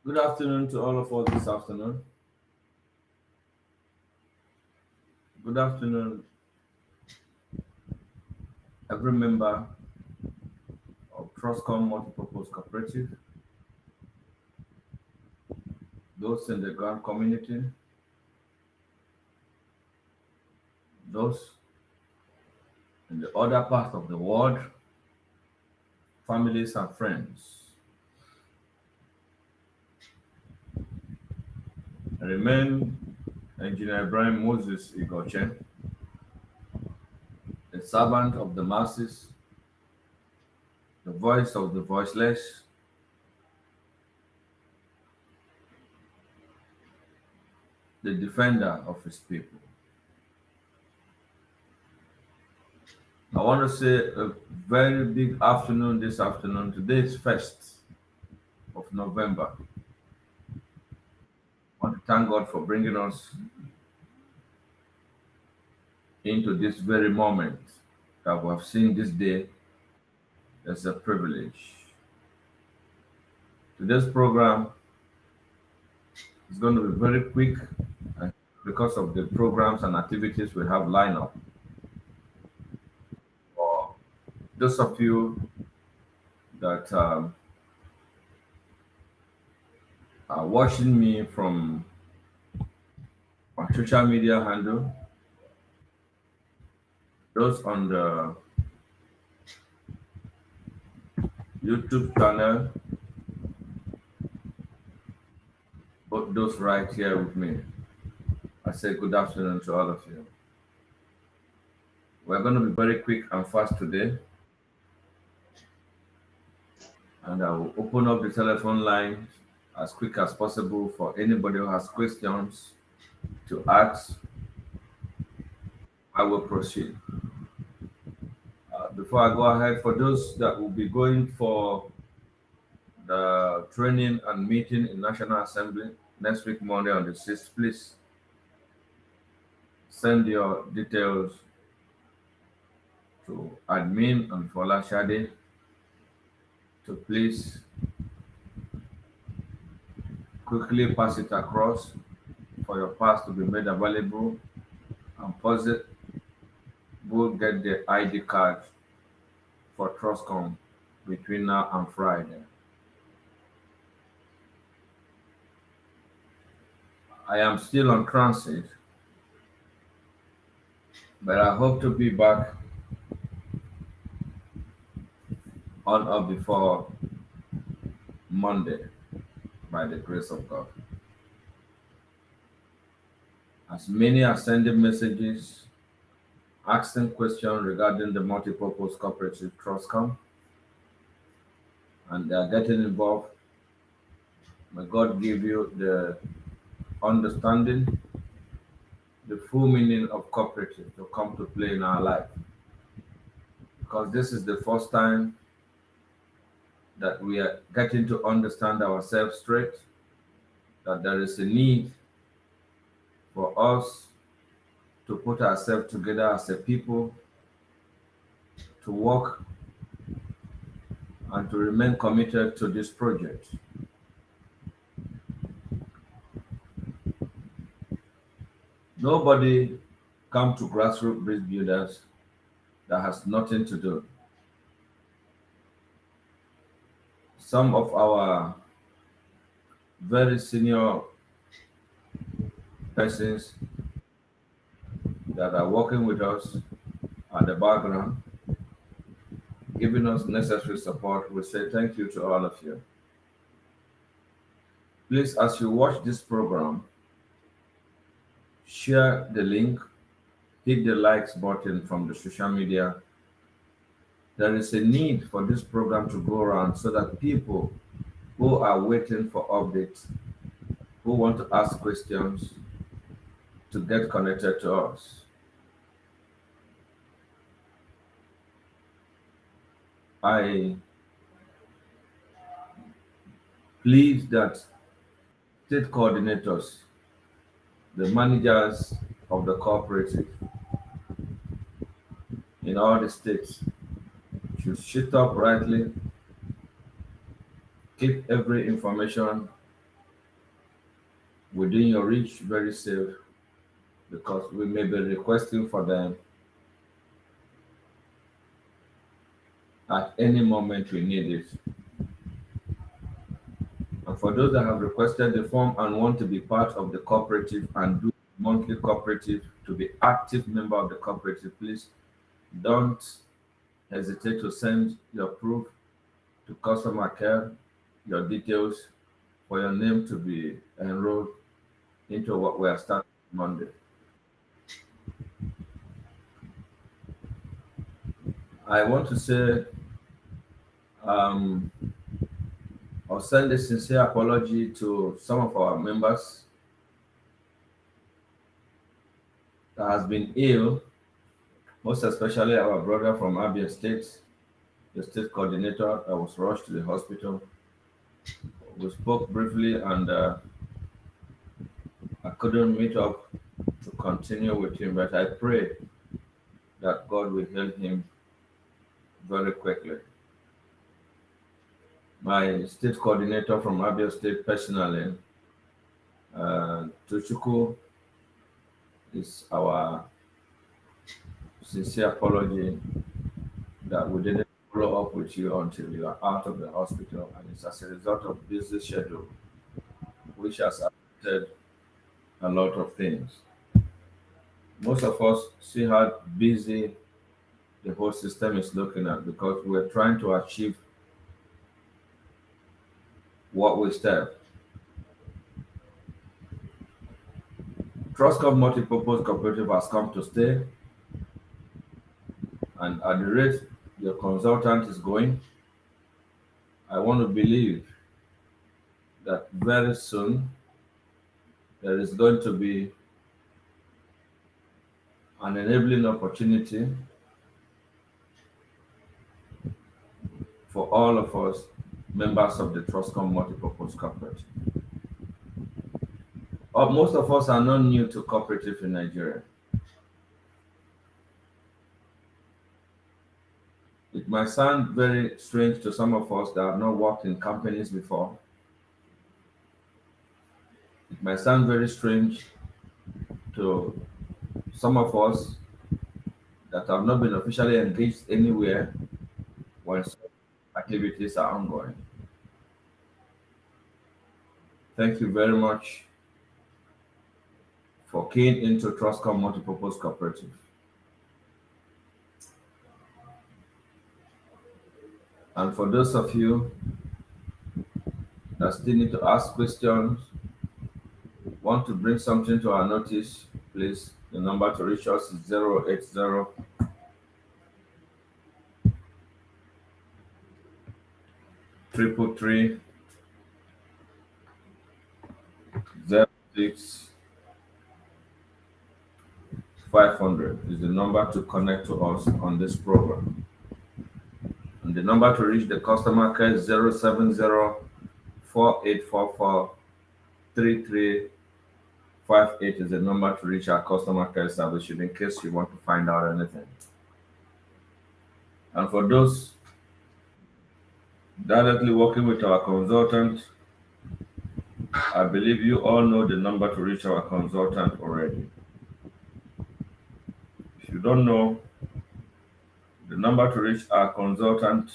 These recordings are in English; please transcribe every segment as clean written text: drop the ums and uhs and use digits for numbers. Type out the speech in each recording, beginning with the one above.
Good afternoon to all of us this afternoon. Good afternoon, every member of Trustcom Multipurpose Cooperative, those in the grant community, those in the other parts of the world, families and friends. I remain Engineer Ibrahim Moses Igoche, a servant of the masses, the voice of the voiceless, the defender of his people. I want to say a very big afternoon this afternoon. Today is 1st of November. I want to thank God for bringing us into this very moment that we have seen this day as a privilege. Today's program is going to be very quick because of the programs and activities we have lined up. For those of you that are watching me from my social media handle, those on the YouTube channel, both those right here with me, I say good afternoon to all of you. We're going to be very quick and fast today, and I will open up the telephone line as quick as possible for anybody who has questions to ask. I will proceed. Before I go ahead, for those that will be going for the training and meeting in National Assembly next week, Monday on the 6th, please send your details to admin and Fola Shade to please quickly pass it across for your pass to be made available, and positive will get the ID card for Trustcom between now and Friday. I am still on transit, but I hope to be back on or before Monday by the grace of God. As many are sending messages, asking questions regarding the multipurpose cooperative Trustcom, and they are getting involved. May God give you the understanding, the full meaning of cooperative to come to play in our life. Because this is the first time that we are getting to understand ourselves straight, that there is a need for us to put ourselves together as a people, to work and to remain committed to this project. Nobody come to grassroots bridge builders that has nothing to do. Some of our very senior persons that are working with us at the background, giving us necessary support, we say thank you to all of you. Please, as you watch this program, share the link, hit the likes button from the social media. There is a need for this program to go around so that people who are waiting for updates, who want to ask questions, to get connected to us. I plead that state coordinators, the managers of the cooperative in all the states, should shit up rightly, keep every information within your reach very safe, because we may be requesting for them at any moment we need it. And for those that have requested the form and want to be part of the cooperative and do monthly cooperative, to be active member of the cooperative, please don't hesitate to send your proof to customer care, your details for your name to be enrolled into what we are starting Monday. I want to say, um, I'll send a sincere apology to some of our members that has been ill, most especially our brother from Abia State, the state coordinator that was rushed to the hospital. We spoke briefly, and I couldn't meet up to continue with him, but I pray that God will heal him very quickly. My state coordinator from Abia State personally, Tochuku, is our sincere apology that we didn't follow up with you until you are out of the hospital, and it's as a result of busy schedule, which has affected a lot of things. Most of us see how busy the whole system is looking at, because we're trying to achieve what we said. Trustcom Multipurpose Cooperative has come to stay, and at the rate your consultant is going, I want to believe that very soon there is going to be an enabling opportunity for all of us members of the Trustcom Multipurpose Cooperative. Most of us are not new to cooperative in Nigeria. It might sound very strange to some of us that have not worked in companies before. It might sound very strange to some of us that have not been officially engaged anywhere when activities are ongoing. Thank you very much for keying into Trustcom Multipurpose Cooperative. And for those of you that still need to ask questions, want to bring something to our notice, please, the number to reach us is 080 333 06 500 is the number to connect to us on this program. And the number to reach the customer care is 070 4844 3358 is the number to reach our customer care service in case you want to find out anything. And for those directly working with our consultant, I believe you all know the number to reach our consultant already. If you don't know, the number to reach our consultant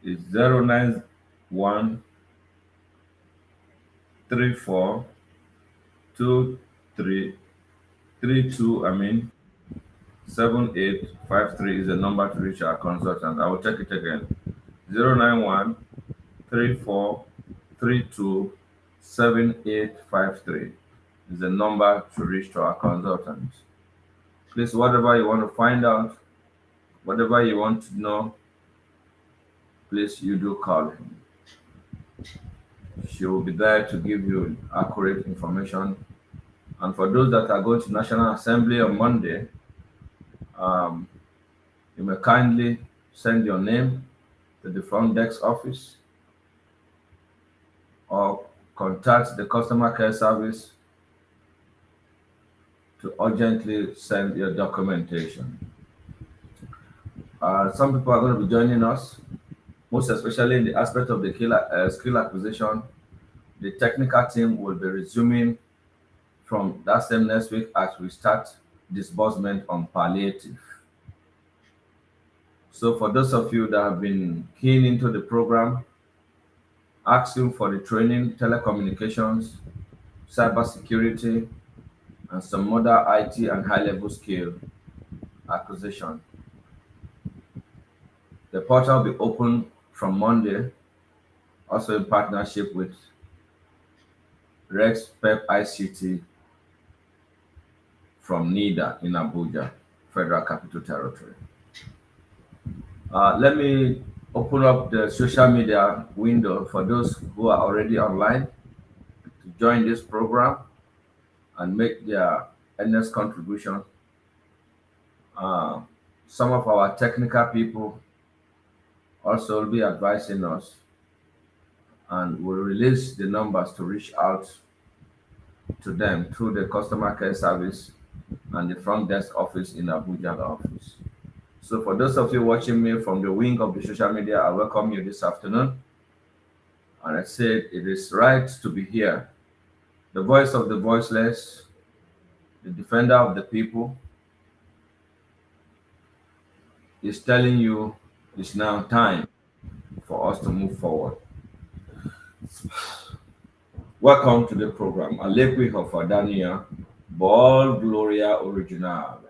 is 091 34 23 32 7853 is the number to reach our consultant. I will take it again. 091 34 32 7853. is the number to reach to our consultants. Please, whatever you want to find out, whatever you want to know, please you do call him. She will be there to give you accurate information. And for those that are going to National Assembly on Monday, um, you may kindly send your name to the front desk office or contact the customer care service to urgently send your documentation. Some people are going to be joining us, most especially in the aspect of the skill acquisition. The technical team will be resuming from that same next week as we start disbursement on palliative. So for those of you that have been keen into the program, asking for the training, telecommunications, cybersecurity, and some other IT and high-level skill acquisition, the portal will be open from Monday, also in partnership with Rex Pep ICT from NIDA in Abuja, Federal Capital Territory. Let me open up the social media window for those who are already online to join this program and make their earnest contribution. Some of our technical people also will be advising us, and we'll release the numbers to reach out to them through the customer care service and the front desk office in Abuja office. So for those of you watching me from the wing of the social media, I welcome you this afternoon. And I said it is right to be here. The voice of the voiceless, the defender of the people, is telling you it's now time for us to move forward. Welcome to the program. Alekwi Hofadania, Ball Gloria Original.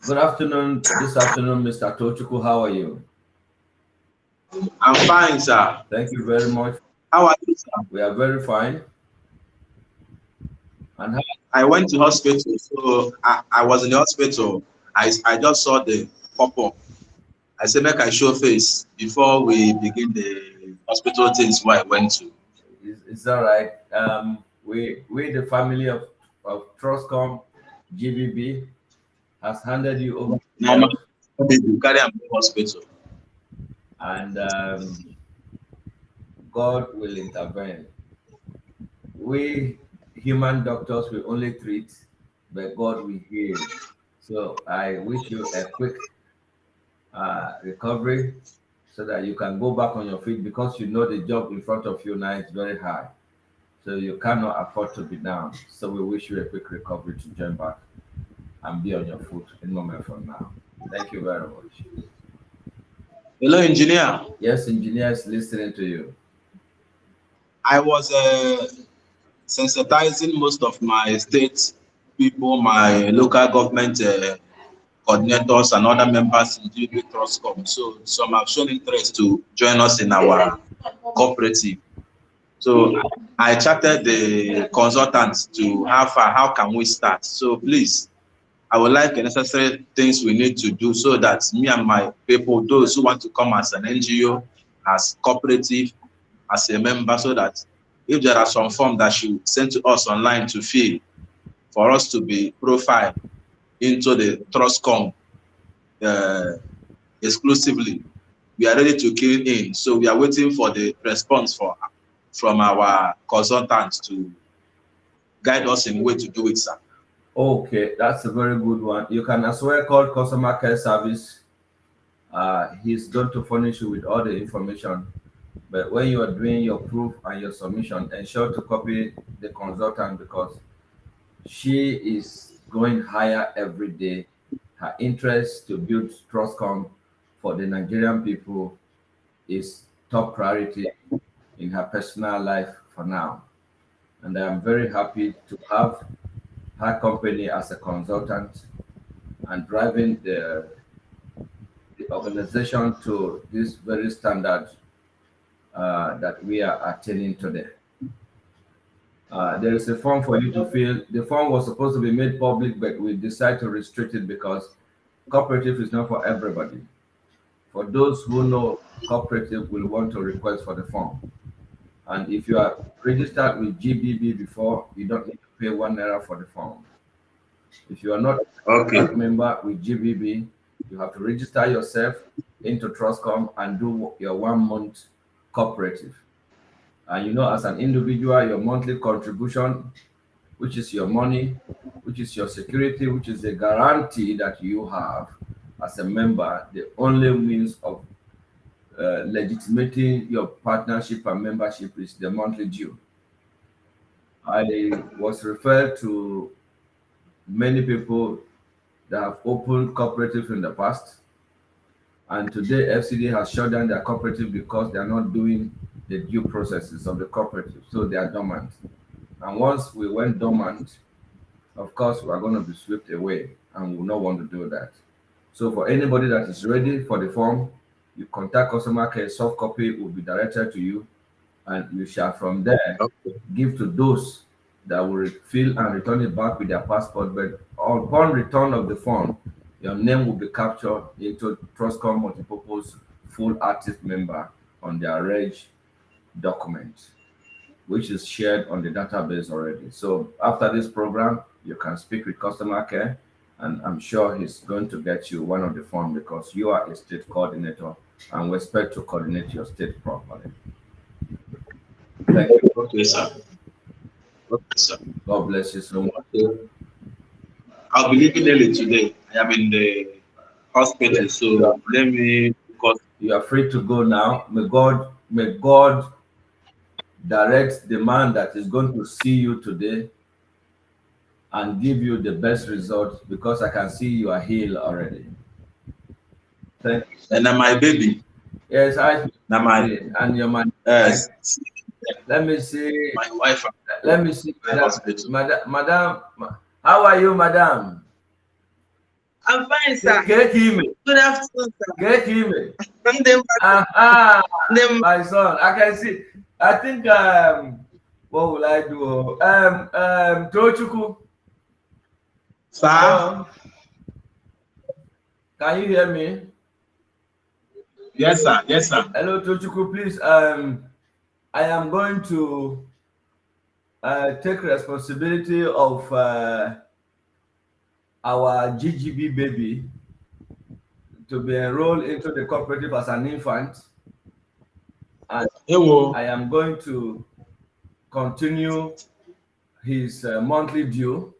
Good afternoon. This afternoon, Mr. Tochuku, how are you? I'm fine, sir. Thank you very much. How are you, sir? We are very fine. And I went to hospital, so I was in the hospital. I just saw the pop-up. I said, make I show face before we begin the hospital things where I went to. it's all right. We the family of Trustcom GBB has handed you over Normal, you carry am to hospital. and God will intervene. We human doctors will only treat, but God will heal. So I wish you a quick recovery so that you can go back on your feet, because you know the job in front of you now is very high. So you cannot afford to be down. So we wish you a quick recovery to join back and be on your foot in a moment from now. Thank you very much. Hello, engineer. Yes, engineer is listening to you. I was sensitizing most of my state people, my local government coordinators and other members in Gbb Trustcom. So some have shown interest to join us in our cooperative. So I chatted the consultants to how can we start. So please, I would like the necessary things we need to do so that me and my people, those who want to come as an NGO, as cooperative, as a member, so that if there are some form that should send to us online to fill for us to be profiled into the Trustcom exclusively, we are ready to key in. So we are waiting for the response from our consultants to guide us in way to do it, sir. Okay, that's a very good one. You can as well call customer care service. He's going to furnish you with all the information. But when you are doing your proof and your submission, ensure to copy the consultant, because she is going higher every day. Her interest to build Trustcom for the Nigerian people is top priority in her personal life for now. And I am very happy to have her company as a consultant and driving the organization to this very standard that we are attending today. There is a form for you to fill. The form was supposed to be made public, but we decided to restrict it because cooperative is not for everybody. For those who know cooperative will want to request for the form. And if you are registered with GBB before, you don't need to pay 1 naira for the form. If you are not Okay. a member with GBB, you have to register yourself into Trustcom and do your 1 month cooperative. And you know, as an individual, your monthly contribution, which is your money, which is your security, which is the guarantee that you have as a member, the only means of legitimating your partnership and membership is the monthly due. I was referred to many people that have opened cooperative in the past, and today FCD has shut down their cooperative because they are not doing the due processes of the cooperative, so they are dormant. And once we went dormant, of course, we are going to be swept away, and we will not want to do that. So for anybody that is ready for the form, you contact customer care, soft copy will be directed to you, and you shall from there Okay. give to those that will fill and return it back with their passport. But upon return of the form, your name will be captured into Trustcom multipurpose full active member on their reg document, which is shared on the database already. So after this program, you can speak with customer care, and I'm sure he's going to get you one of the form because you are a state coordinator and we expect to coordinate your state properly. Thank you. Okay, sir. Okay, sir. God bless you so much. Okay. I'll be leaving early today. I am in the hospital, so let me because You are free to go now. May God direct the man that is going to see you today and give you the best result because I can see you are healed already. Thank you. and my baby. Yes, I Now my and your man. yes, Let me see. my wife Let me see, in the hospital. madam. How are you, madam? I'm fine, sir. Get him. Good afternoon, sir. Get him. Them, Aha, them, my son. I can see. I think what will I do? Tochuku. Sir, Hello? Can you hear me? yes, sir, yes, sir. Hello, Tochuku, please. I am going to take responsibility of our GGB baby to be enrolled into the cooperative as an infant, and Hello. I am going to continue his monthly due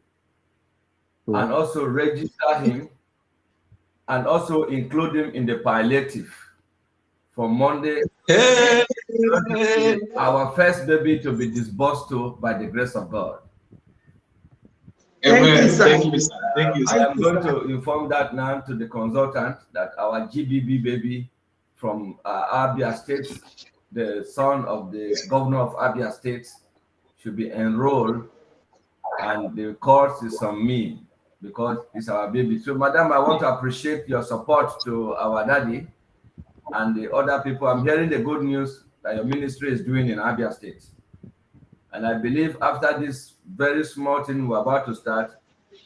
and also register him and also include him in the palliative for Monday. Hey. Our first baby to be disbursed to by the grace of God. Amen. Thank you, sir. Thank you, sir. Thank you, I sir. am going to inform that now to the consultant that our GBB baby from Abia State, the son of the governor of Abia State, should be enrolled, and the course is on me because it's our baby. So, madam, I want to appreciate your support to our daddy and the other people. I'm hearing the good news that your ministry is doing in Abia State. And I believe after this very small thing we're about to start,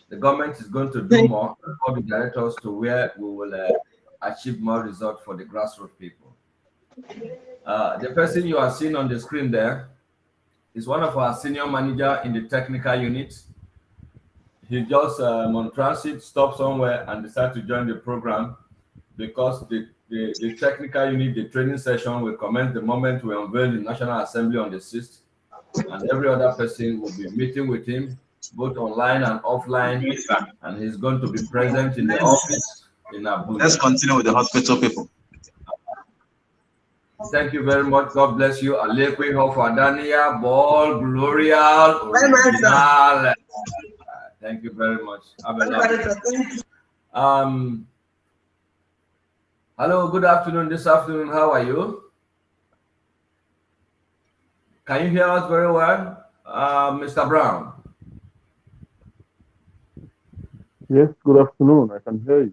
the government is going to do more to direct us to where we will achieve more results for the grassroots people. The person you are seeing on the screen there is one of our senior manager in the technical unit. He just on transit, stopped somewhere and decided to join the program because the technical unit, the training session will commence the moment we unveil the National Assembly on the 6th. And every other person will be meeting with him, both online and offline, and he's going to be present in the office in Abuja. Let's continue with the hospital people. Thank you very much. God bless you. Alekwe Hofadania, Ball, Glorial, Original. Thank you very much. Have a lovely. Hello, good afternoon. This afternoon, how are you? Can you hear us very well, Mr. Brown? Yes, good afternoon. I can hear you.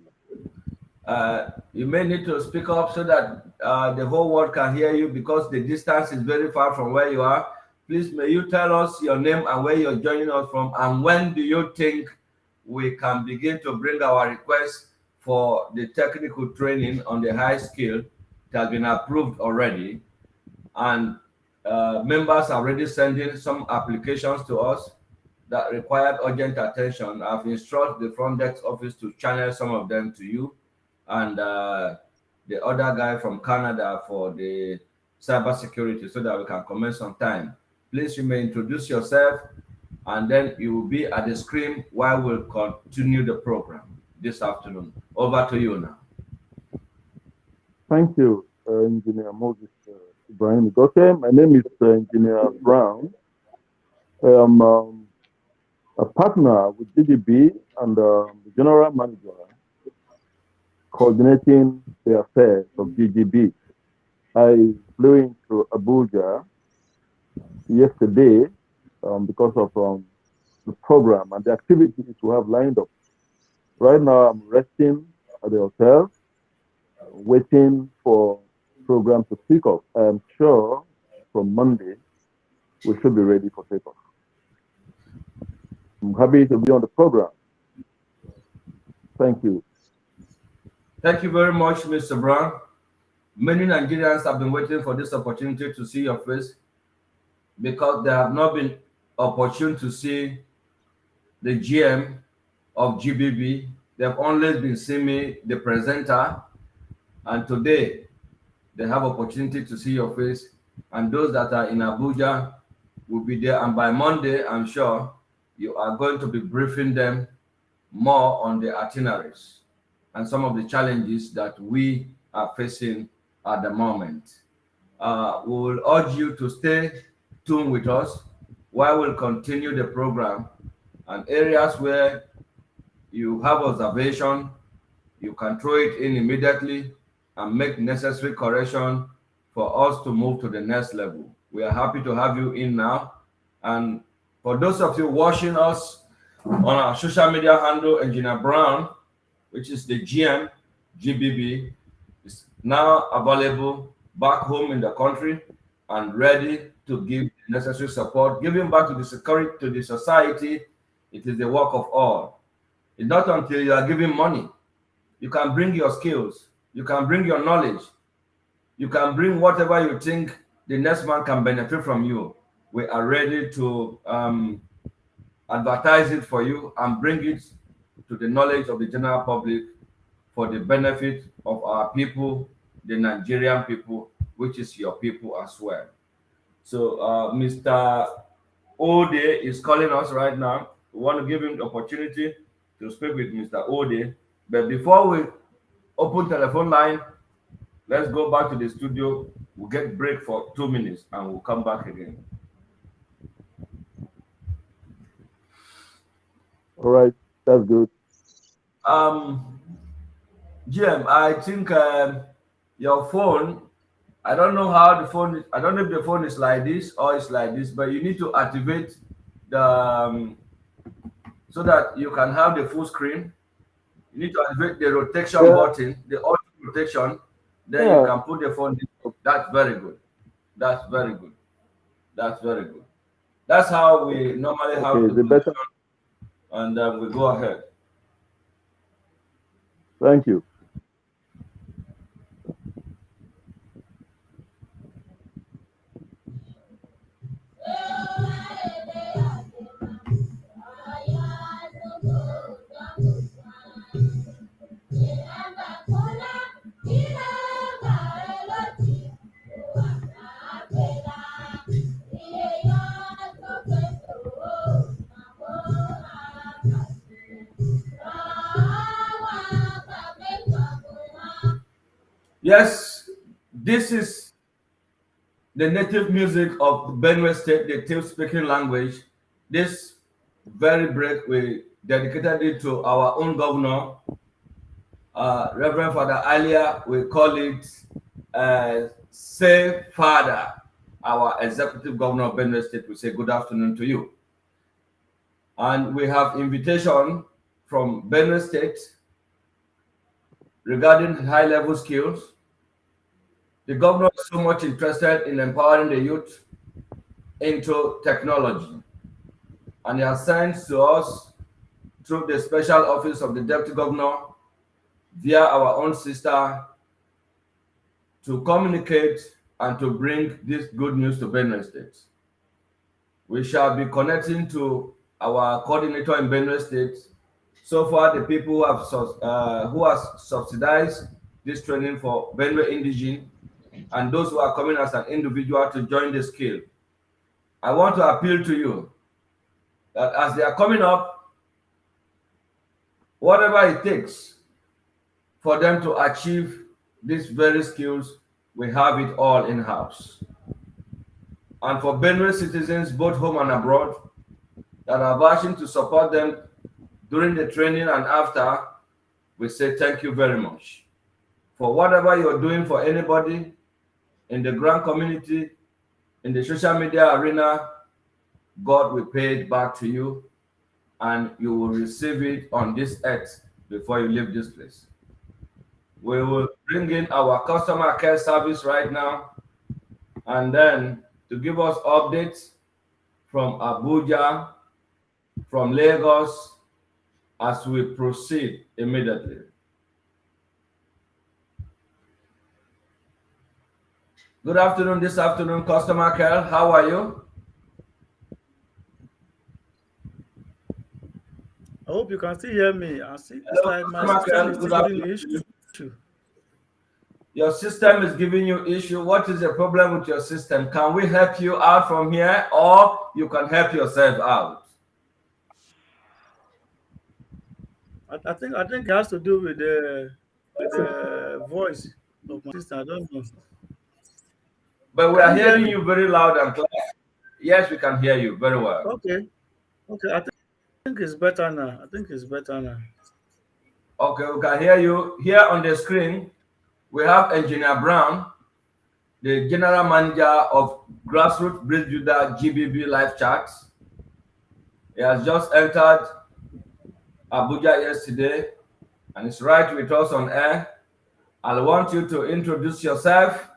You may need to speak up so that the whole world can hear you because the distance is very far from where you are. Please, may you tell us your name and where you're joining us from, and when do you think we can begin to bring our request for the technical training on the high skill. It has been approved already, and members are already sending some applications to us that required urgent attention. I've instructed the front desk office to channel some of them to you, and the other guy from Canada for the cybersecurity, so that we can commence on time. Please, you may introduce yourself, and then you will be at the screen while we'll continue the program this afternoon. Over to you now. Thank you, Engineer Moses Ibrahim Goke. My name is Engineer Brown. I am a partner with Gbb and the General Manager coordinating the affairs of Gbb. I flew into Abuja yesterday because of the program and the activities we have lined up. Right now, I'm resting at the hotel, waiting for program to pick up. I am sure from Monday, we should be ready for takeoff. I'm happy to be on the program. Thank you. Thank you very much, Mr. Brown. Many Nigerians have been waiting for this opportunity to see your face because there have not been opportunity to see the GM of GBB. They've always been seeing me, the presenter, and today they have opportunity to see your face. And those that are in Abuja will be there. And by Monday, I'm sure you are going to be briefing them more on the itineraries and some of the challenges that we are facing at the moment. We will urge you to stay tuned with us while we'll continue the program, and areas where you have observation, you can throw it in immediately and make necessary correction for us to move to the next level. We are happy to have you in now. And for those of you watching us on our social media handle, Engineer Brown, which is the GM, GBB, is now available back home in the country and ready to give necessary support, giving back to the security, to the society. It is the work of all. It's not until you are giving money. You can bring your skills, you can bring your knowledge, you can bring whatever you think the next man can benefit from you. We are ready to advertise it for you and bring it to the knowledge of the general public for the benefit of our people, the Nigerian people, which is your people as well. So Mr. Ode is calling us right now. We want to give him the opportunity to speak with Mr. Ode. But before we open telephone line, let's go back to the studio. We'll get break for 2 minutes and we'll come back again. All right, that's good. Jim, I think your phone, I don't know how the phone is, I don't know if the phone is like this or it's like this, but you need to activate the so that you can have the full screen. You need to activate the rotation button, the auto rotation, then you can put the phone in. That's very good. That's very good. That's very good. That's how we normally have the better. And we go ahead. Thank you. Yes, this is the native music of Benue State, the native speaking language. This very break, we dedicated it to our own governor, Reverend Father Alia. We call it Say Father, our executive governor of Benue State. We say good afternoon to you. And we have invitation from Benue State, regarding high-level skills. The governor is so much interested in empowering the youth into technology, and he has sent to us through the special office of the deputy governor via our own sister to communicate and to bring this good news to Benue State. We shall be connecting to our coordinator in Benue State. So far, the people who have subsidized this training for Benue Indigene and those who are coming as an individual to join the skill. I want to appeal to you that as they are coming up, whatever it takes for them to achieve these very skills, we have it all in-house. And for Benue citizens, both home and abroad, that are wishing to support them during the training and after, we say thank you very much. For whatever you're doing for anybody in the grand community, in the social media arena, God will pay it back to you, and you will receive it on this earth before you leave this place. We will bring in our customer care service right now, and then to give us updates from Abuja, from Lagos, as we proceed immediately. Good afternoon, this afternoon, customer care. How are you? I hope you can still hear me. I see it's like my system is still giving me issue. Your system is giving you issue. What is the problem with your system? Can we help you out from here, or you can help yourself out? I think it has to do with the voice of my system. I don't know. But we Can are you hear hearing me? you very loud and clear. Yes, we can hear you very well. Okay. Okay. I think it's better now. I think it's better now. Okay, we can hear you. Here on the screen, we have Engineer Brown, the General Manager of Grassroots Bridge Builder Gbb Live Chart. He has just entered Abuja yesterday and is right with us on air. I want you to introduce yourself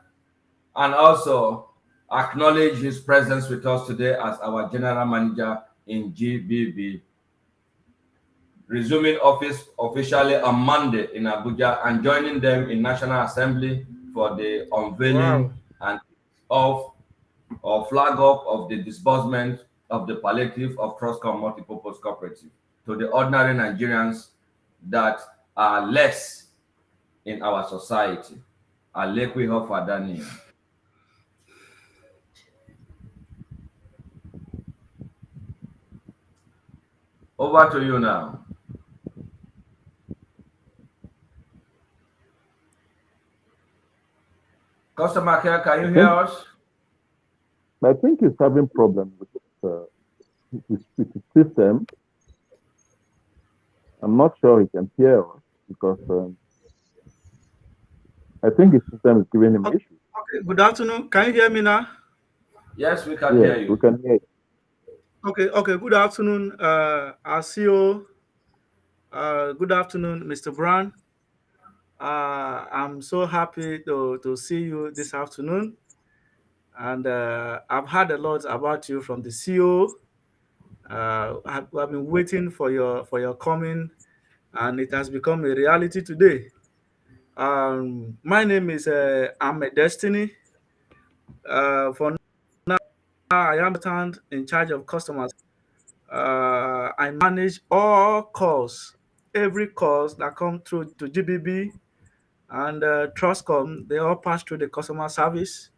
and also acknowledge his presence with us today as our General Manager in GBB, resuming office officially on Monday in Abuja and joining them in National Assembly for the unveiling and of or flag up of the disbursement of the palliative of Trustcom Multipurpose Cooperative to the ordinary Nigerians that are less in our society. Alekwi Hofadani. Over to you now. Customer care, can you hear us? I think he's having problem with his system. I'm not sure he can hear us because I think his system is giving him issues. Okay. Good afternoon. Can you hear me now? Yes, we can hear you. We can hear you. Okay. Okay. Good afternoon, our CEO. Good afternoon, Mr. Brown. I'm so happy to see you this afternoon. And I've heard a lot about you from the CEO. I've been waiting for your coming, and it has become a reality today. My name is Ahmed Destiny. For now, I am in charge of customers. I manage all calls, every calls that come through to GBB and Trustcom. They all pass through the customer service.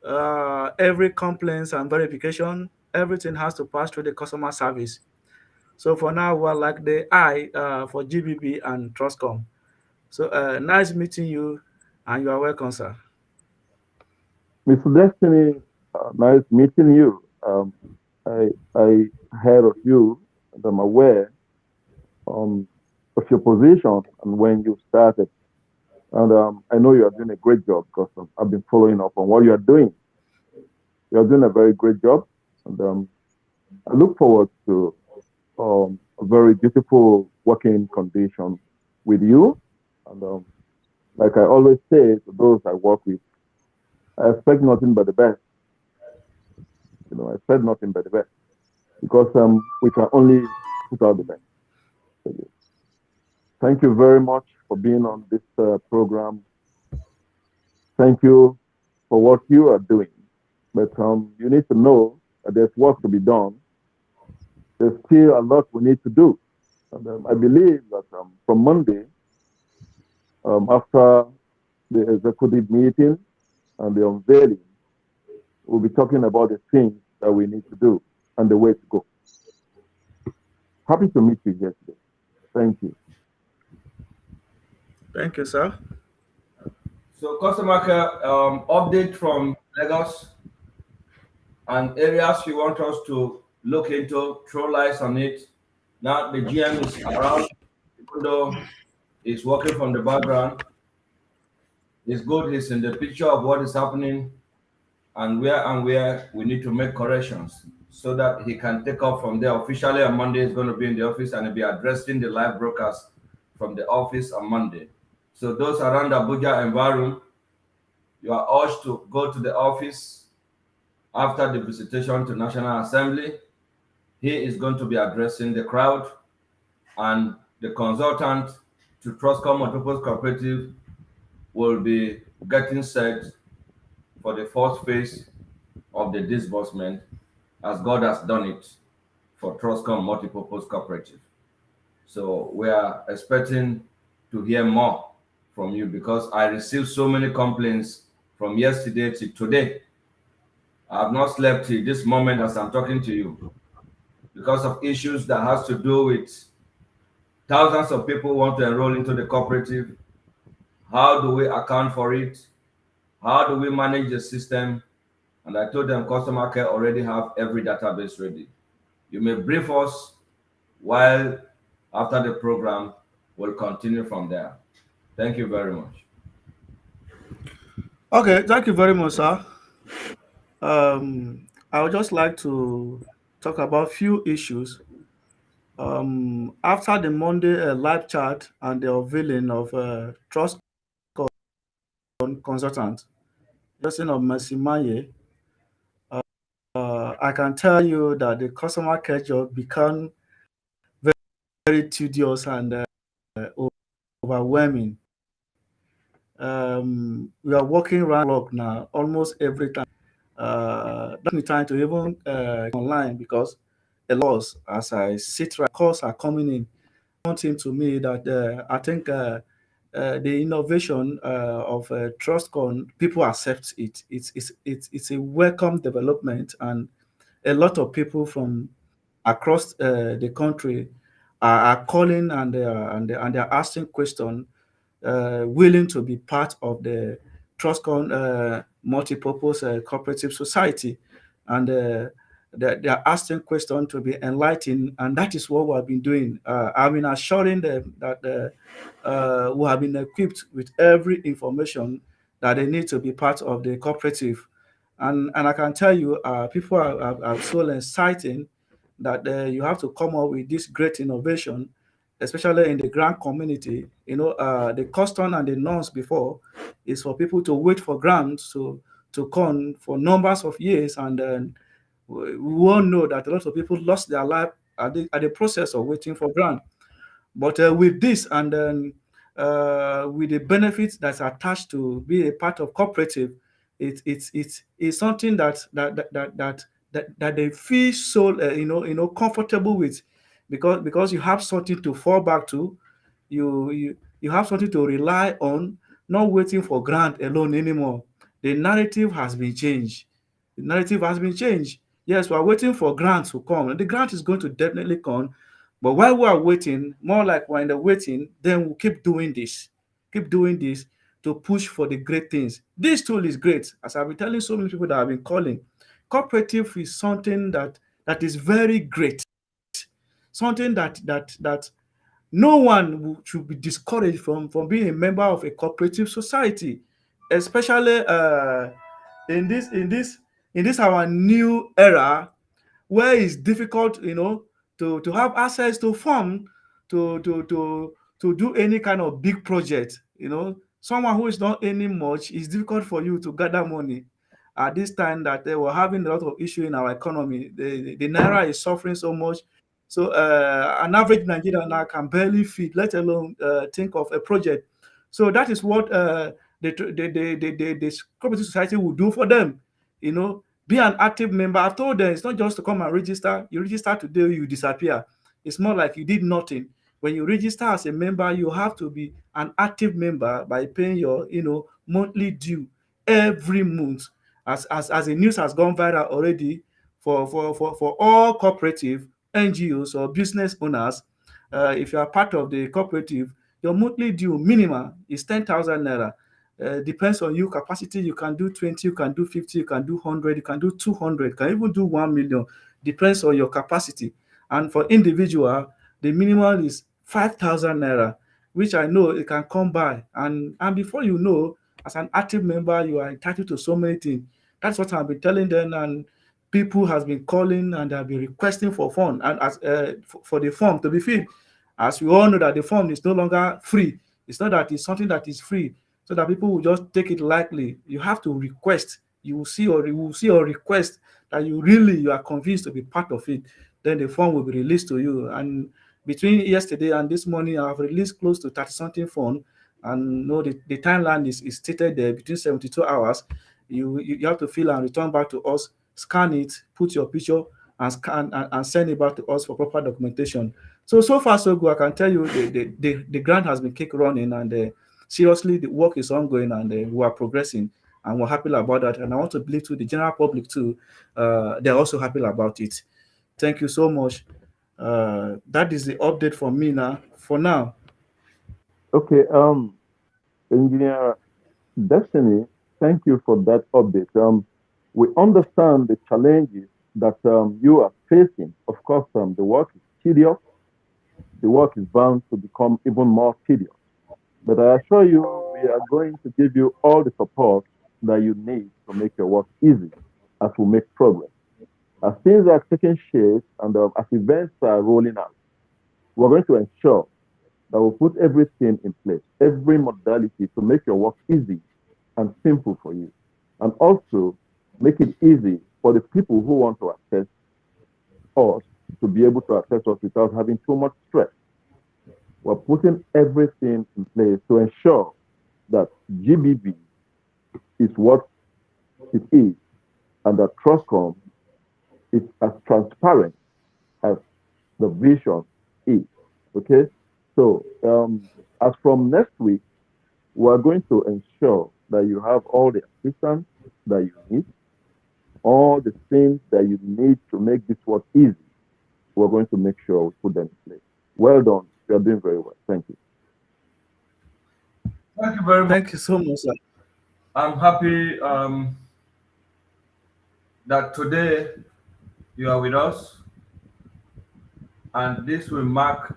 Every complaints and verification, everything has to pass through the customer service. So for now, we're like the eye for GBB and Trustcom. So nice meeting you, and you are welcome, sir. Mr. Destiny, nice meeting you. I heard of you, and I'm aware of your position and when you started. And I know you are doing a great job because I've been following up on what you are doing. You are doing a very great job, and I look forward to a very beautiful working condition with you And like I always say to those I work with, I expect nothing but the best. I expect nothing but the best because we can only put out the best. Thank you very much for being on this program. Thank you for what you are doing. But you need to know that there's work to be done. There's still a lot we need to do. And I believe that from Monday, after the executive meeting and the unveiling, we'll be talking about the things that we need to do and the way to go. Happy to meet you here today. Thank you. Thank you, sir. So, customer care update from Lagos and areas you want us to look into, throw lights on it. Now, the GM is around, even though he's working from the background. It's good, he's in the picture of what is happening and where we need to make corrections so that he can take off from there. Officially on Monday, he's going to be in the office and he'll be addressing the live broadcast from the office on Monday. So those around Abuja environment, you are urged to go to the office after the visitation to National Assembly. He is going to be addressing the crowd, and the consultant to Trustcom Multipurpose Cooperative will be getting set for the first phase of the disbursement as God has done it for Trustcom Multipurpose Cooperative. So we are expecting to hear more from you because I received so many complaints from yesterday to today. I have not slept till this moment as I'm talking to you because of issues that has to do with thousands of people want to enroll into the cooperative. How do we account for it? How do we manage the system? And I told them customer care already have every database ready. You may brief us while after the program, we'll continue from there. Thank you very much. Okay, thank you very much, sir. I would just like to talk about few issues. After the Monday live chat and the unveiling of Trust Consultant, Justin of Mercy Maye, I can tell you that the customer care job become very, very tedious and overwhelming. We are working around clock now almost every time. That's me time to even online because a lot as I sit right calls are coming in. One thing to me that I think the innovation of TrustCon, people accept it. It's a welcome development, and a lot of people from across the country are calling and they're asking questions, willing to be part of the TrustCon multipurpose cooperative society, and they're asking questions to be enlightened, and that is what we have been doing. I've been assuring them that we have been equipped with every information that they need to be part of the cooperative, and I can tell you, people are so exciting that you have to come up with this great innovation, especially in the grant community. The custom and the norms before is for people to wait for grants to come for numbers of years, and then we all know that a lot of people lost their life at the process of waiting for grant. But with this, and then with the benefits that's attached to be a part of cooperative, it's something that they feel so comfortable with, because you have something to fall back to, you have something to rely on, not waiting for grant alone anymore. The narrative has been changed. The narrative has been changed. Yes, we are waiting for grants to come, and the grant is going to definitely come. But while we are waiting, more like we're in the waiting, then we'll keep doing this to push for the great things. This tool is great. As I've been telling so many people that I've been calling, cooperative is something that is very great. Something that no one should be discouraged from being a member of a cooperative society, especially in this our new era, where it's difficult, to have access to fund to to do any kind of big project. Someone who is not earning much, it's difficult for you to gather money at this time that they were having a lot of issue in our economy. The naira is suffering so much. So an average Nigerian now can barely feed, let alone think of a project. So that is what the cooperative society will do for them. Be an active member. I've told them it's not just to come and register. You register today, you disappear. It's more like you did nothing. When you register as a member, you have to be an active member by paying your monthly due every month. As the news has gone viral already, for all cooperative NGOs or business owners, if you are part of the cooperative, your monthly due minimum is 10,000 naira. Depends on you capacity. You can do 20, you can do 50, you can do 100, you can do 200, you can even do 1 million. Depends on your capacity. And for individual, the minimum is 5,000 naira, which I know it can come by. And before you know, as an active member, you are entitled to so many things. That's what I've been telling them, and people has been calling and they have been requesting for fund and as for the form to be filled. As we all know that the form is no longer free. It's not that it's something that is free, so that people will just take it lightly. You have to request. You will see your request that you are convinced to be part of it. Then the form will be released to you. And between yesterday and this morning, I have released close to 30 something form. And no, the timeline is stated there between 72 hours. You have to fill and return back to us, scan it, put your picture, and scan and send it back to us for proper documentation. So far so good. I can tell you the grant has been kick running, and seriously the work is ongoing, and we are progressing, and we're happy about that. And I want to believe to the general public too, they're also happy about it. Thank you so much. That is the update from me now. For now. Okay, Engineer Destiny, thank you for that update. We understand the challenges that you are facing. Of course, the work is tedious. The work is bound to become even more tedious. But I assure you, we are going to give you all the support that you need to make your work easy as we make progress. As things are taking shape and as events are rolling out, we're going to ensure that we put everything in place, every modality to make your work easy and simple for you. And also make it easy for the people who want to access us to be able to access us without having too much stress. We're putting everything in place to ensure that GBB is what it is and that Trustcom is as transparent as the vision is. Okay? So, as from next week, we're going to ensure that you have all the assistance that you need, all the things that you need to make this work easy. We're going to make sure we put them in place. Well done. You are doing very well. Thank you. Thank you very much. Thank you so much, sir. I'm happy that today you are with us, and this will mark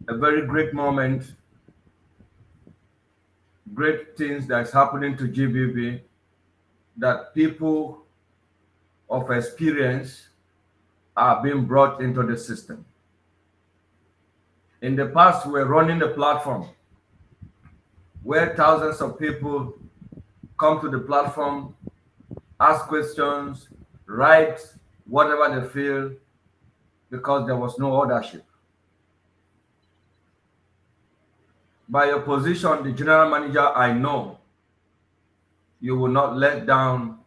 a very great moment, great things that's happening to GBB, that people of experience are being brought into the system. In the past, we were running the platform where thousands of people come to the platform, ask questions, write whatever they feel, because there was no ownership. By your position, the general manager, I know you will not let down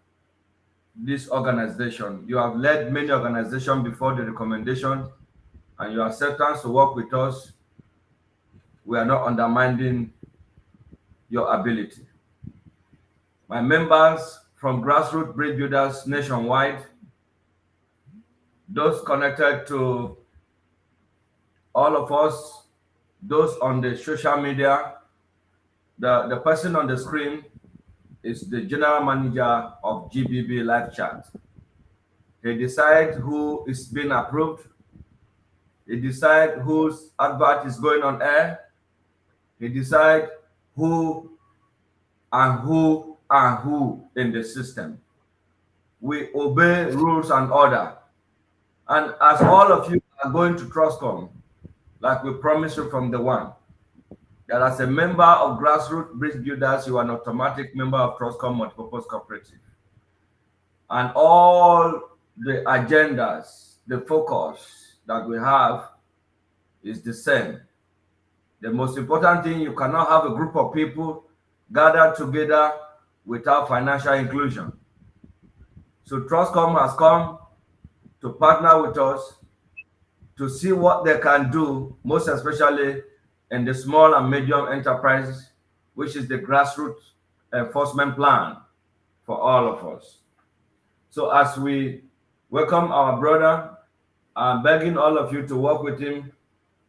this organization. You have led many organizations before the recommendation, and your acceptance to work with us, we are not undermining your ability. My members from grassroots bridge builders nationwide, those connected to all of us, those on the social media, the person on the screen is the general manager of Gbb Live Chart. He decides who is being approved. He decides whose advert is going on air. He decides who in the system. We obey rules and order. And as all of you are going to Trustcom, like we promised you from the one, that as a member of Grassroots Bridge Builders, you are an automatic member of Trustcom Multipurpose Cooperative. And all the agendas, the focus that we have is the same. The most important thing, you cannot have a group of people gathered together without financial inclusion. So Trustcom has come to partner with us to see what they can do, most especially in the small and medium enterprises, which is the grassroots enforcement plan for all of us. So as we welcome our brother, I'm begging all of you to work with him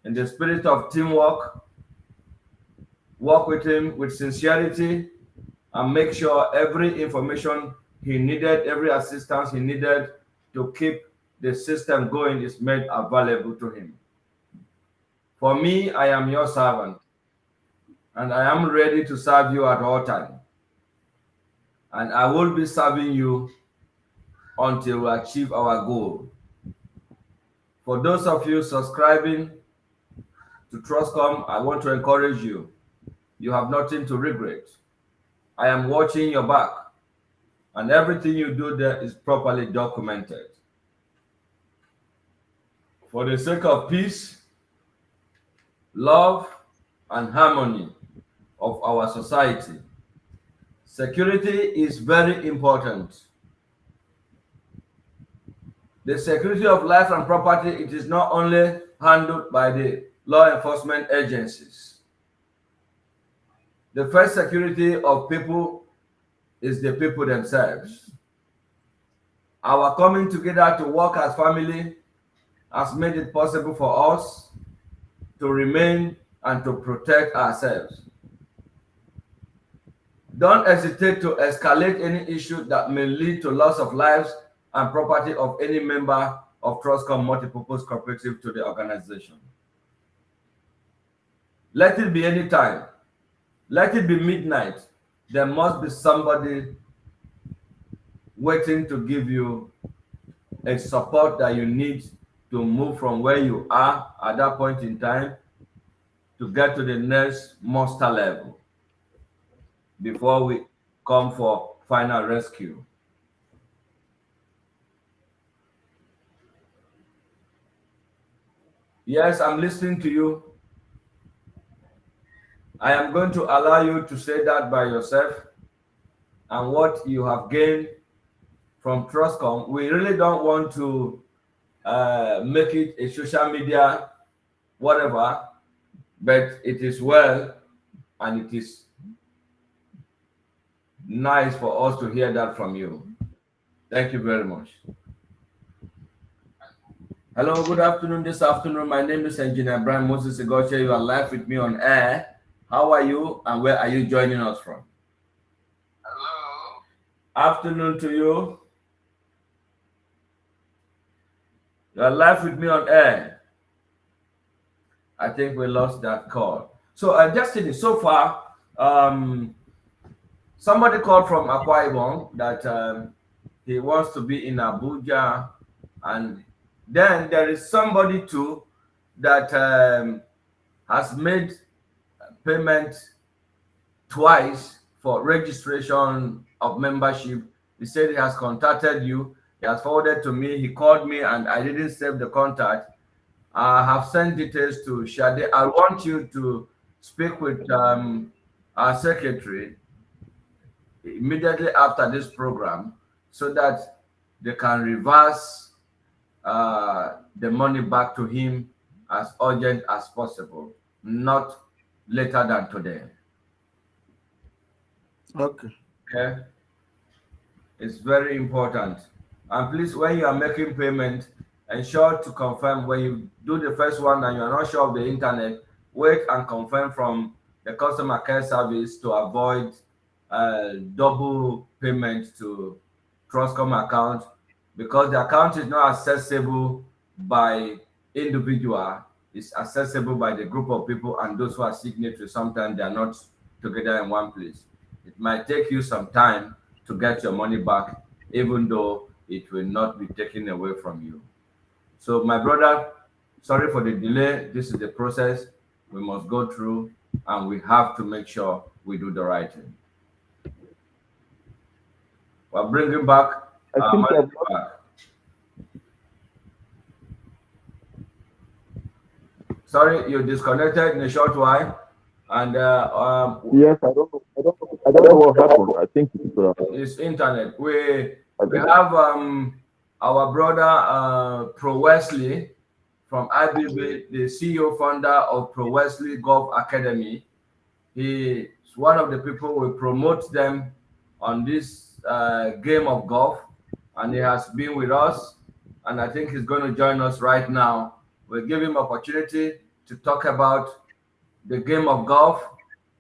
in the spirit of teamwork, work with him with sincerity, and make sure every information he needed, every assistance he needed to keep the system going is made available to him. For me, I am your servant, and I am ready to serve you at all times. And I will be serving you until we achieve our goal. For those of you subscribing to Trustcom, I want to encourage you. You have nothing to regret. I am watching your back, and everything you do there is properly documented. For the sake of peace, love, and harmony of our society, security is very important. The security of life and property, it is not only handled by the law enforcement agencies. The first security of people is the people themselves. Our coming together to work as family has made it possible for us to remain and to protect ourselves. Don't hesitate to escalate any issue that may lead to loss of lives and property of any member of Trustcom Multipurpose Cooperative to the organization. Let it be any time. Let it be midnight. There must be somebody waiting to give you a support that you need to move from where you are at that point in time to get to the next muster level before we come for final rescue. Yes, I'm listening to you. I am going to allow you to say that by yourself and what you have gained from Trustcom. We really don't want to make it a social media whatever, but it is well and it is nice for us to hear that from you. Thank you very much. Hello, good afternoon. This afternoon, my name is Engineer Brian Moses Igoche. You are live with me on air. How are you and where are you joining us from? Hello. Afternoon to you. You are live with me on air. I think we lost that call. So, Destiny, so far, somebody called from Akwa Ibom that he wants to be in Abuja, and then there is somebody too that has made payment twice for registration of membership. He said he has contacted you. He has forwarded to me. He called me and I didn't save the contact. I have sent details to Shade. I want you to speak with our secretary immediately after this program so that they can reverse the money back to him as urgent as possible, not later than today. Okay. Okay. It's very important. And please, when you are making payment, ensure to confirm. When you do the first one and you're not sure of the internet, wait and confirm from the customer care service to avoid double payment to Trustcom account, because the account is not accessible by individual, it's accessible by the group of people, and those who are signatories, sometimes they are not together in one place. It might take you some time to get your money back, even though it will not be taken away from you. So my brother, Sorry for the delay. This is the process we must go through, and we have to make sure we do the right thing. We're bringing back I our think manager back. Sorry, you disconnected in a short while, and yes, I don't know what happened. I think it's internet. We okay. have our brother Pro Wesley from IBB, the CEO founder of Pro Wesley Golf Academy. He is one of the people who promote them on this game of golf, and he has been with us, and I think he's going to join us right now. We'll give him opportunity to talk about the game of golf,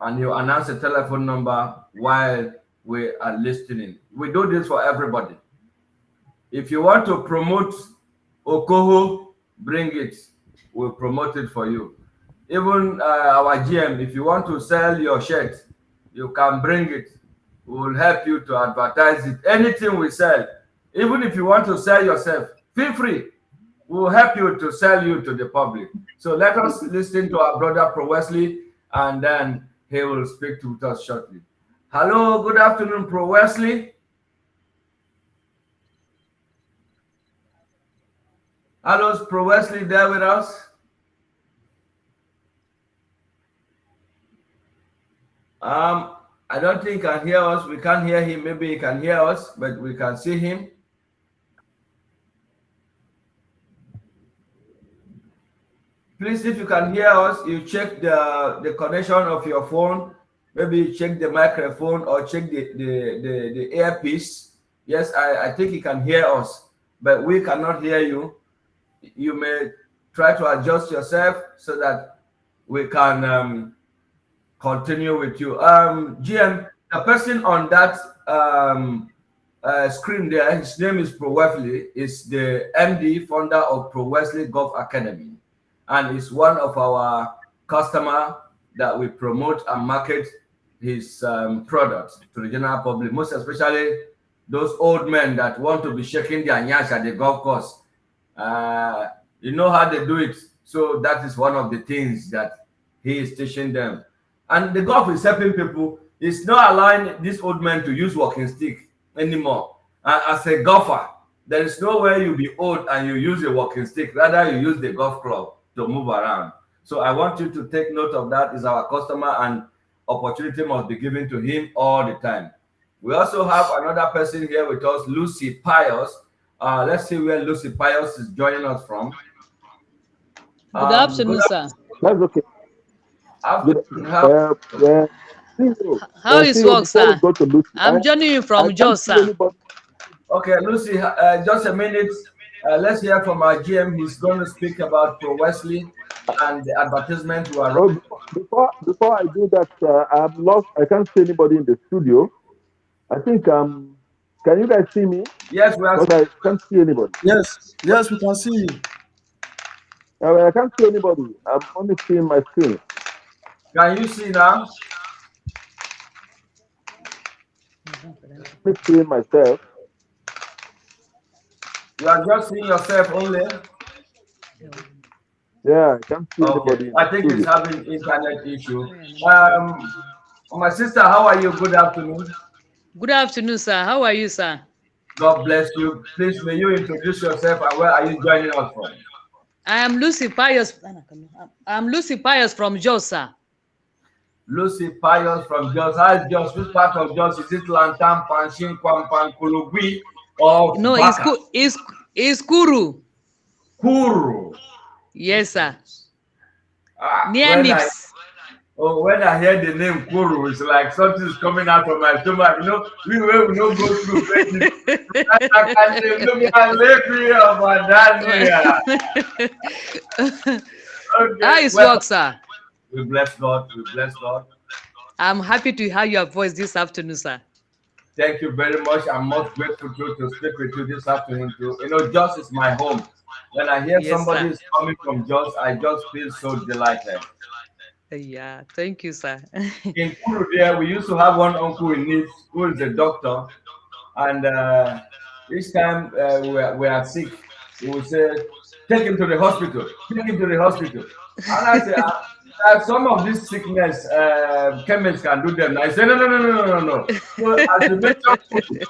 and he'll announce a telephone number while we are listening. We do this for everybody. If you want to promote Okoho, bring it. We'll promote it for you. Even our GM, if you want to sell your shirt, you can bring it. We will help you to advertise it. Anything we sell, even if you want to sell yourself, feel free. We will help you to sell you to the public. So let us listen to our brother Pro Wesley, and then he will speak to us shortly. Hello, good afternoon, Pro Wesley. Hello, is Pro Wesley there with us? I don't think he can hear us. We can't hear him. Maybe he can hear us, but we can see him. Please, if you can hear us, you check the connection of your phone. Maybe you check the microphone or check the earpiece. Yes, I think he can hear us, but we cannot hear you. You may try to adjust yourself so that we can continue with you. GM, the person on that screen there, his name is Pro Wesley, is the MD, founder of Pro Wesley Golf Academy, and is one of our customer that we promote and market his products to the general public, most especially those old men that want to be shaking their nyash at the golf course. You know how they do it. So that is one of the things that he is teaching them. And the golf is helping people. It's not allowing this old man to use walking stick anymore. As a golfer, there is no way you be old and you use a walking stick. Rather, you use the golf club to move around. So I want you to take note of that. Is our customer, and opportunity must be given to him all the time. We also have another person here with us, Lucy Pius. Let's see where Lucy Pius is joining us from. Good afternoon, sir. That's okay. How is work, sir? I'm joining you from Jos, sir. Okay, Lucy, just a minute. Let's hear from our GM. He's going to speak about Pro Wesley and the advertisement we are running. Before I do that, I'm lost. I can't see anybody in the studio. I think can you guys see me? Yes, we are. But I can't see anybody. Yes, we can see you. I can't see anybody. I'm only seeing my screen. Can you see now? I'm seeing myself. You are just seeing yourself only. Yeah, I can't see anybody. I think it's having internet issue. My sister, how are you? Good afternoon. Good afternoon, sir. How are you, sir? God bless you. Please, may you introduce yourself and where are you joining us from? I am Lucy Pius. I'm Lucy Pius from Jos, sir. Lucy Pius from Jos. How is Jos? Which part of Jos? Is it Lantam, Panshin, Kwampan, Kulugui, or no? It's Kuru. Kuru. Yes, sir. Near Nips. When I hear the name Kuru, it's like something's coming out of my stomach. You know, we will not go through. How is work, sir? We bless God. We bless God. I'm happy to hear your voice this afternoon, sir. Thank you very much. I'm most grateful to speak with you this afternoon too. You know, Jos is my home. When I hear somebody is coming from Jos, I just feel so delighted. Yeah, thank you, sir. In Kuru there, we used to have one uncle in Nice who is a doctor, and each time we are sick, he will say, take him to the hospital, take him to the hospital. And I say, some of this sickness, chemists can do them. I say, no. So as you mentioned food,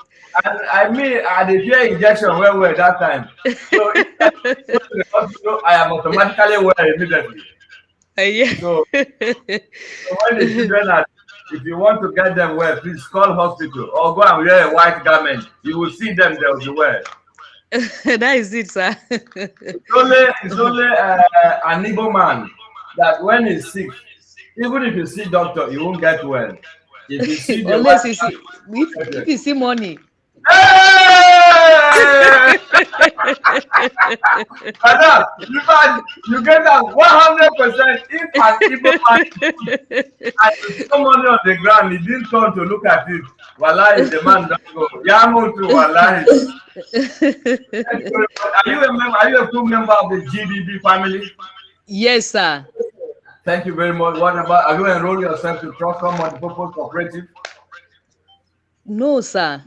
and I mean, I did fear injection where we were that time. So if I go to the hospital, I am automatically well immediately. Yeah. So when the children are, if you want to get them well, please call hospital or go and wear a white garment. You will see them, they'll be well. That is it, sir. It's only an Igbo man that when he's sick, even if you see doctor, you won't get well. If you see the Unless white you see, if you see money. hey! Madam, you get that 100%. If an Igbo man and you see money on the ground, he didn't turn to look at it. Wallahi, the man don't go. Yamutu, wallahi. Are you a full member of the Gbb family? Yes, sir. Thank you very much. What about, have you enrolled yourself to Trustcom Multipurpose Cooperative? No, sir.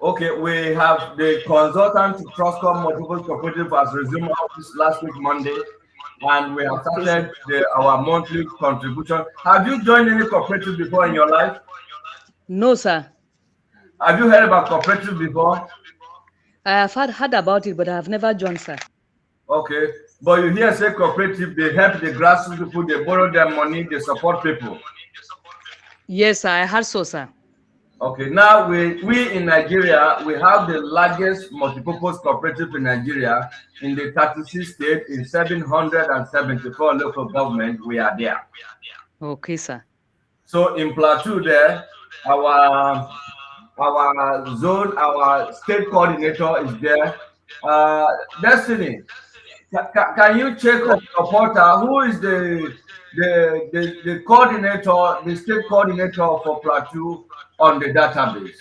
Okay, we have the consultant to Trustcom Multipurpose Cooperative has resumed office last week, Monday, and we have started our monthly contribution. Have you joined any cooperative before in your life? No, sir. Have you heard about cooperative before? I have heard about it, but I have never joined, sir. Okay, but you hear say cooperative, they help the grassroots people, they borrow their money, they support people. Yes, sir, I heard so, sir. Okay, now we in Nigeria, we have the largest multipurpose cooperative in Nigeria in the 36 states in 774 local government. We are there. Okay, sir. So in Plateau there, our zone, our state coordinator is there. Destiny, can you check on your portal who is the coordinator, the state coordinator for Plateau on the database?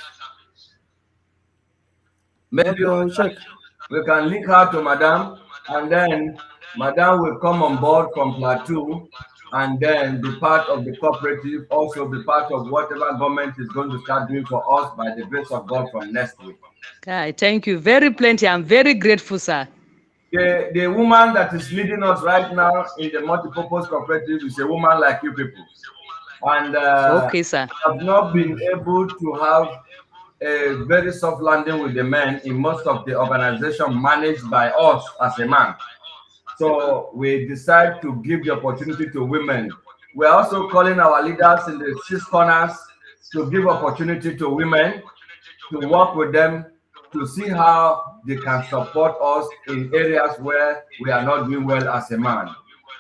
Maybe Okay, I'll check. we can link her to Madam, and then Madam will come on board from Plateau and then be part of the cooperative, also be part of whatever government is going to start doing for us by the grace of God from next week. Okay, thank you. Very plenty. I'm very grateful, sir. The woman that is leading us right now in the multipurpose cooperative is a woman like you people. And okay, sir. I have not been able to have a very soft landing with the men in most of the organization managed by us as a man. So we decide to give the opportunity to women. We're also calling our leaders in the 6 corners to give opportunity to women, to work with them, to see how they can support us in areas where we are not doing well as a man.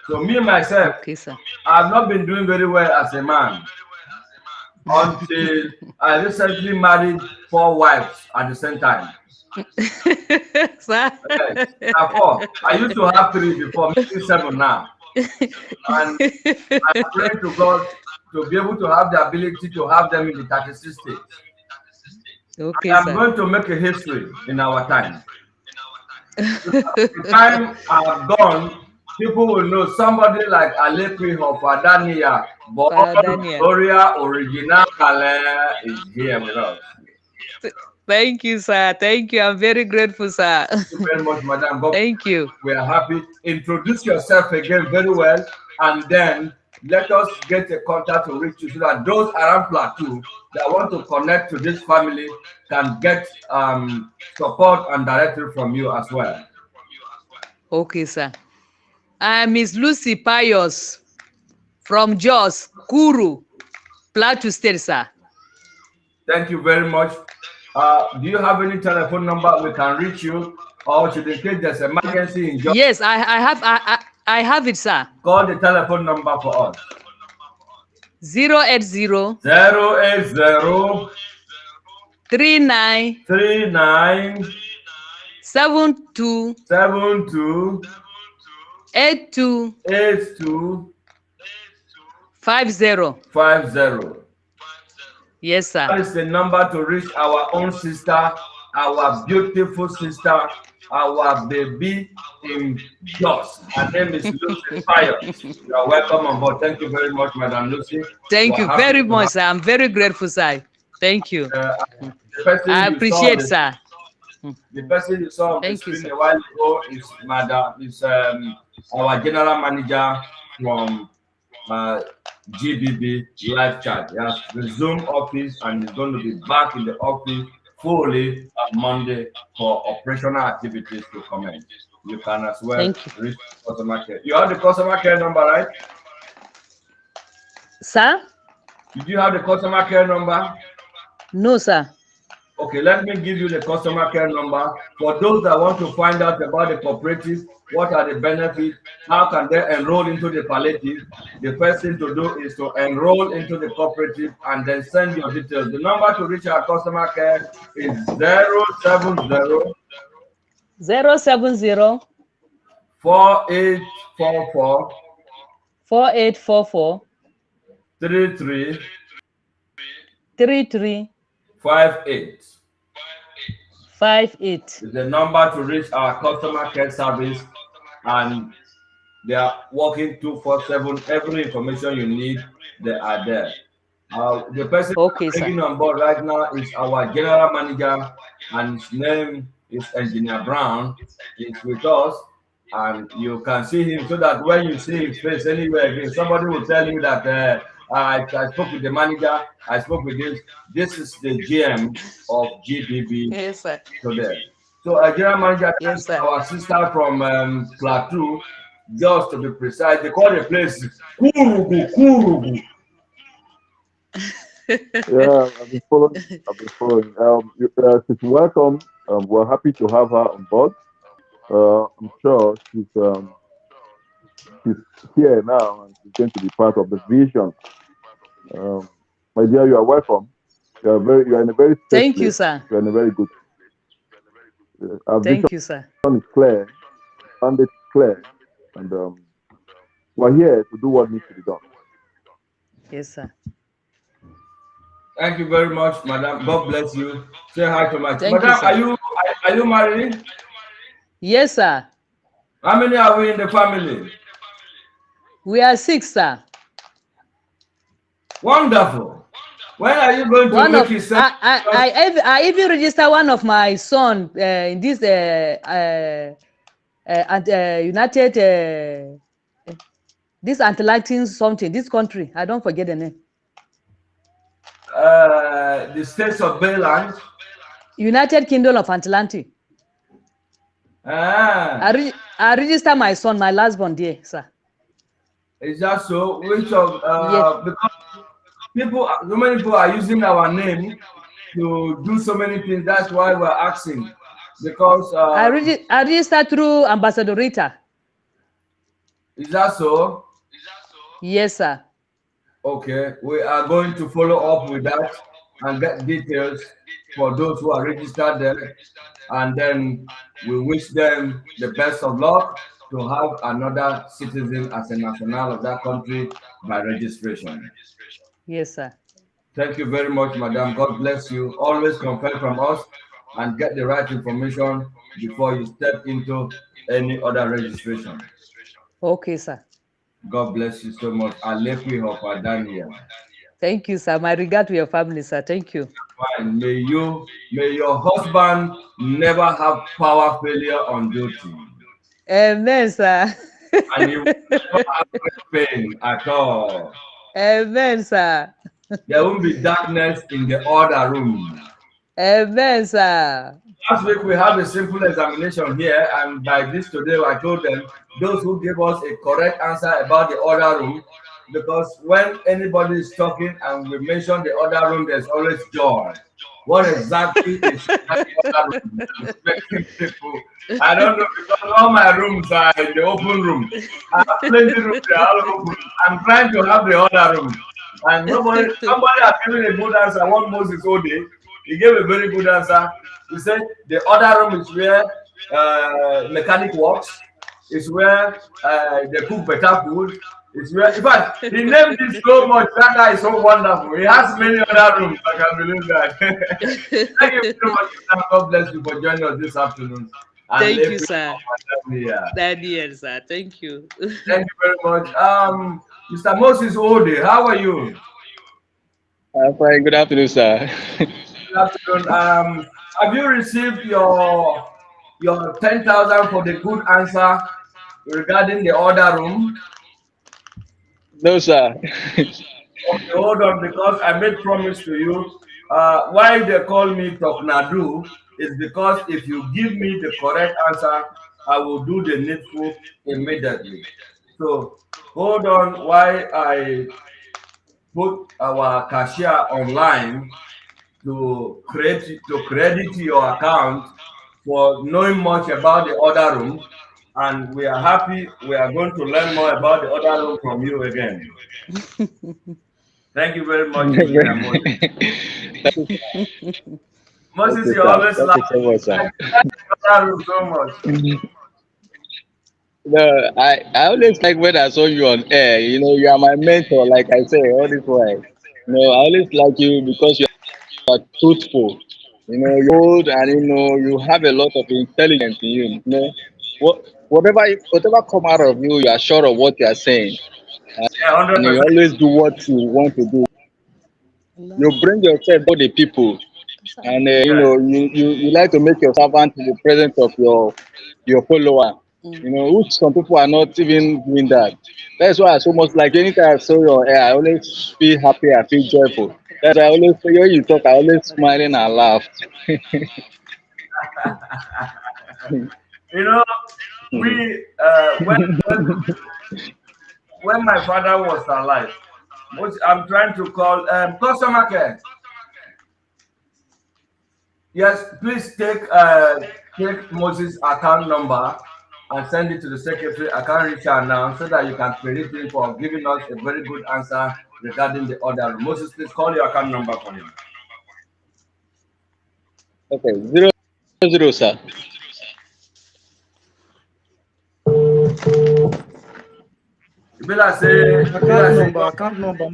So me myself, okay, sir. I have not been doing very well as a man until I recently married 4 wives at the same time. Sir? Yes, 4. I used to have 3 before, maybe 7 now. And I'm praying to God to be able to have the ability to have them in the 36 states. Okay, I'm sir. going to make a history in our time. The time I've gone, people will know somebody like Alepi of Adania, Gloria Original is here with us. Thank you, sir. Thank you. I'm very grateful, sir. Thank you very much, Madam. Thank you. We are happy. Introduce yourself again very well, and then let us get a contact to reach you so that those around Plateau that want to connect to this family can get support and direction from you as well. Okay, sir. I'm Miss Lucy Pius from Jos, Kuru, Plateau State, sir. Thank you very much. Do you have any telephone number we can reach you, or should in case there's an emergency in Jos? Yes, I have it, sir. Call the telephone number for us. 080 080 39 72 82 50. Yes, sir. That is the number to reach our own sister, our beautiful sister, our baby in Jos. Her name is Lucy Fire. You are welcome on board. Thank you very much, Madam Lucy. Thank you very much, sir. I'm very grateful, sir. Thank you. I appreciate, sir. The person you saw on the Thank you, screen sir. a while ago is our general manager from Gbb Live Chart. He has resumed office and is going to be back in the office fully Monday for operational activities to commence. You can as well Thank you. reach customer care. You have the customer care number, right? Sir? Did you have the customer care number? No, sir. Okay, let me give you the customer care number. For those that want to find out about the cooperative, what are the benefits, how can they enroll into the palliative, the first thing to do is to enroll into the cooperative and then send your details. The number to reach our customer care is 070 070 4844 4844 33 33 58. 58. The number to reach our customer care service, and they are working 247. Every information you need, they are there. The person Okay, sir. bringing on board right now is our general manager, and his name is Engineer Brown. He's with us, and you can see him so that when you see his face anywhere again, somebody will tell you that I spoke with the manager, I spoke with this. This is the GM of GBB Yes, sir. today. So our general manager, Yes, sir. our sister from Plateau, just to be precise, they call the place Kurugu, Kurugu. Yeah, I've been following. She's welcome. We're happy to have her on board. I'm sure she's here now and she's going to be part of the vision. My dear, you are welcome. You are in a very safe Thank place. you, sir. You are in a very good. Our Thank you, sir. vision is clear, mandate is clear, and we're here to do what needs to be done. Yes, sir. Thank you very much, madam. God bless you. Say hi to my Thank madam. you, sir. Are you married? Yes, sir. How many are we in the family? We are 6, sir. Wonderful. When are you going to One make of it? I even register one of my son in this United this Atlantic something, this country. I don't forget the name. The states of Bayland. United Kingdom of Atlantic. I register my son, my last born there, sir. Is that so? Which of Yes. because so many people are using our name to do so many things. That's why we're asking. Because I register through Ambassador Rita. Is that so? Yes, sir. Okay, we are going to follow up with that and get details for those who are registered there, and then we wish them the best of luck to have another citizen as a national of that country by registration. Yes, sir. Thank you very much, madam. God bless you. Always confirm from us and get the right information before you step into any other registration. Okay, sir. God bless you so much. Thank you, sir. My regard to your family, sir. Thank you. Fine. May your husband never have power failure on duty. Amen, sir. And you will never have pain at all. Amen, sir. There won't be darkness in the other room. Amen, sir. Last week we had a simple examination here, and by this today I told them those who gave us a correct answer about the other room, because when anybody is talking and we mention the other room, there's always joy. What exactly is that other room? People, I don't know, because all my rooms are in the open room. I have plenty of rooms, they are all open. I'm trying to have the other room, and somebody has given a good answer. One Moses Ode, he gave a very good answer. He said the other room is where mechanic works. It's where they cook better food. It's where, in fact, he named it so much. That guy is so wonderful. He has many other rooms. I can believe that. Thank you very much. God bless you for joining us this afternoon. And thank you, sir. Daniel, sir. Thank you. Thank you very much. Mr. Moses Ode, how are you? I'm fine. Good afternoon, sir. Good afternoon. Have you received your 10,000 for the good answer regarding the order room? No, sir. Okay, hold on, because I made promise to you. Why they call me Toknadu is because if you give me the correct answer, I will do the needful immediately. So hold on while I put our cashier online to credit your account for knowing much about the order room, and we are happy we are going to learn more about the order room from you again. Thank you very much, Engineer Moses. Moses, Okay, you sir. always Thank laugh. you so much, sir. I like the other room so much. No, I always like when I saw you on air. You are my mentor, like I say all this while. I always like you because you are truthful. You're old and you have a lot of intelligence in you. Whatever come out of you, you are sure of what you are saying, Yeah, and you 100%. always do what you want to do. You bring yourself to the people, and Yes. you like to make your servant in the presence of your follower. Which some people are not even doing that. That's why I so much like anytime I saw your hair, I always feel happy, I feel joyful. That's why I always when you talk, I always smiling and laugh. You know, we when my father was alive, which I'm trying to call customer care. Yes, please take Moses' account number and send it to the secretary. I can't reach her now so that you can credit him for giving us a very good answer regarding the order. Moses, please call your account number for him. Okay, 000, sir. You better say, Account number.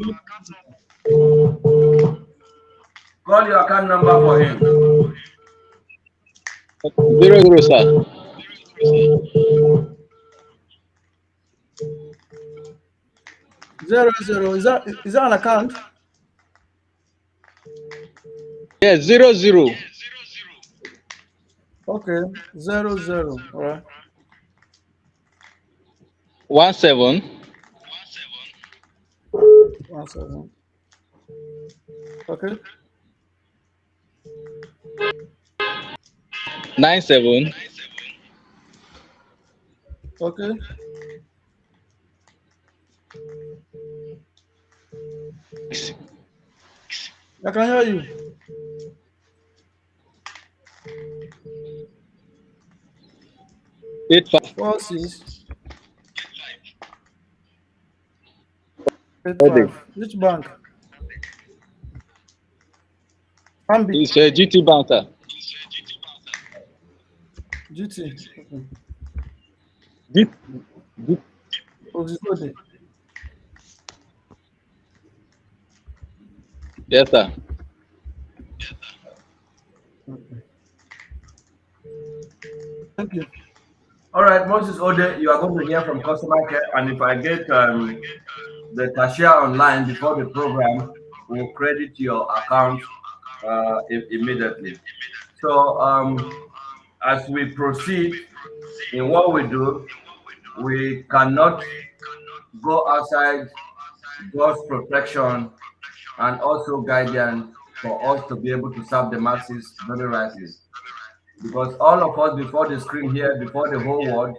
call your account number for him. 00, sir. 00. Is that an account? Yes, 00, Okay. 00. All right. 17, 17. Okay. 97, Okay. I can hear you. 85. 46 Okay. 85. Which bank? Ambi. It's a GT Bank, sir. GT. Okay. G, G, Oxford. yes, sir. Okay. Thank you. All right, Moses Ode, you are going to hear from customer care, and if I get the cashier online before the program, will credit your account immediately. So as we proceed in what we do, we cannot go outside God's protection and also guidance for us to be able to serve the masses very rightly. Because all of us before the screen here, before the whole world,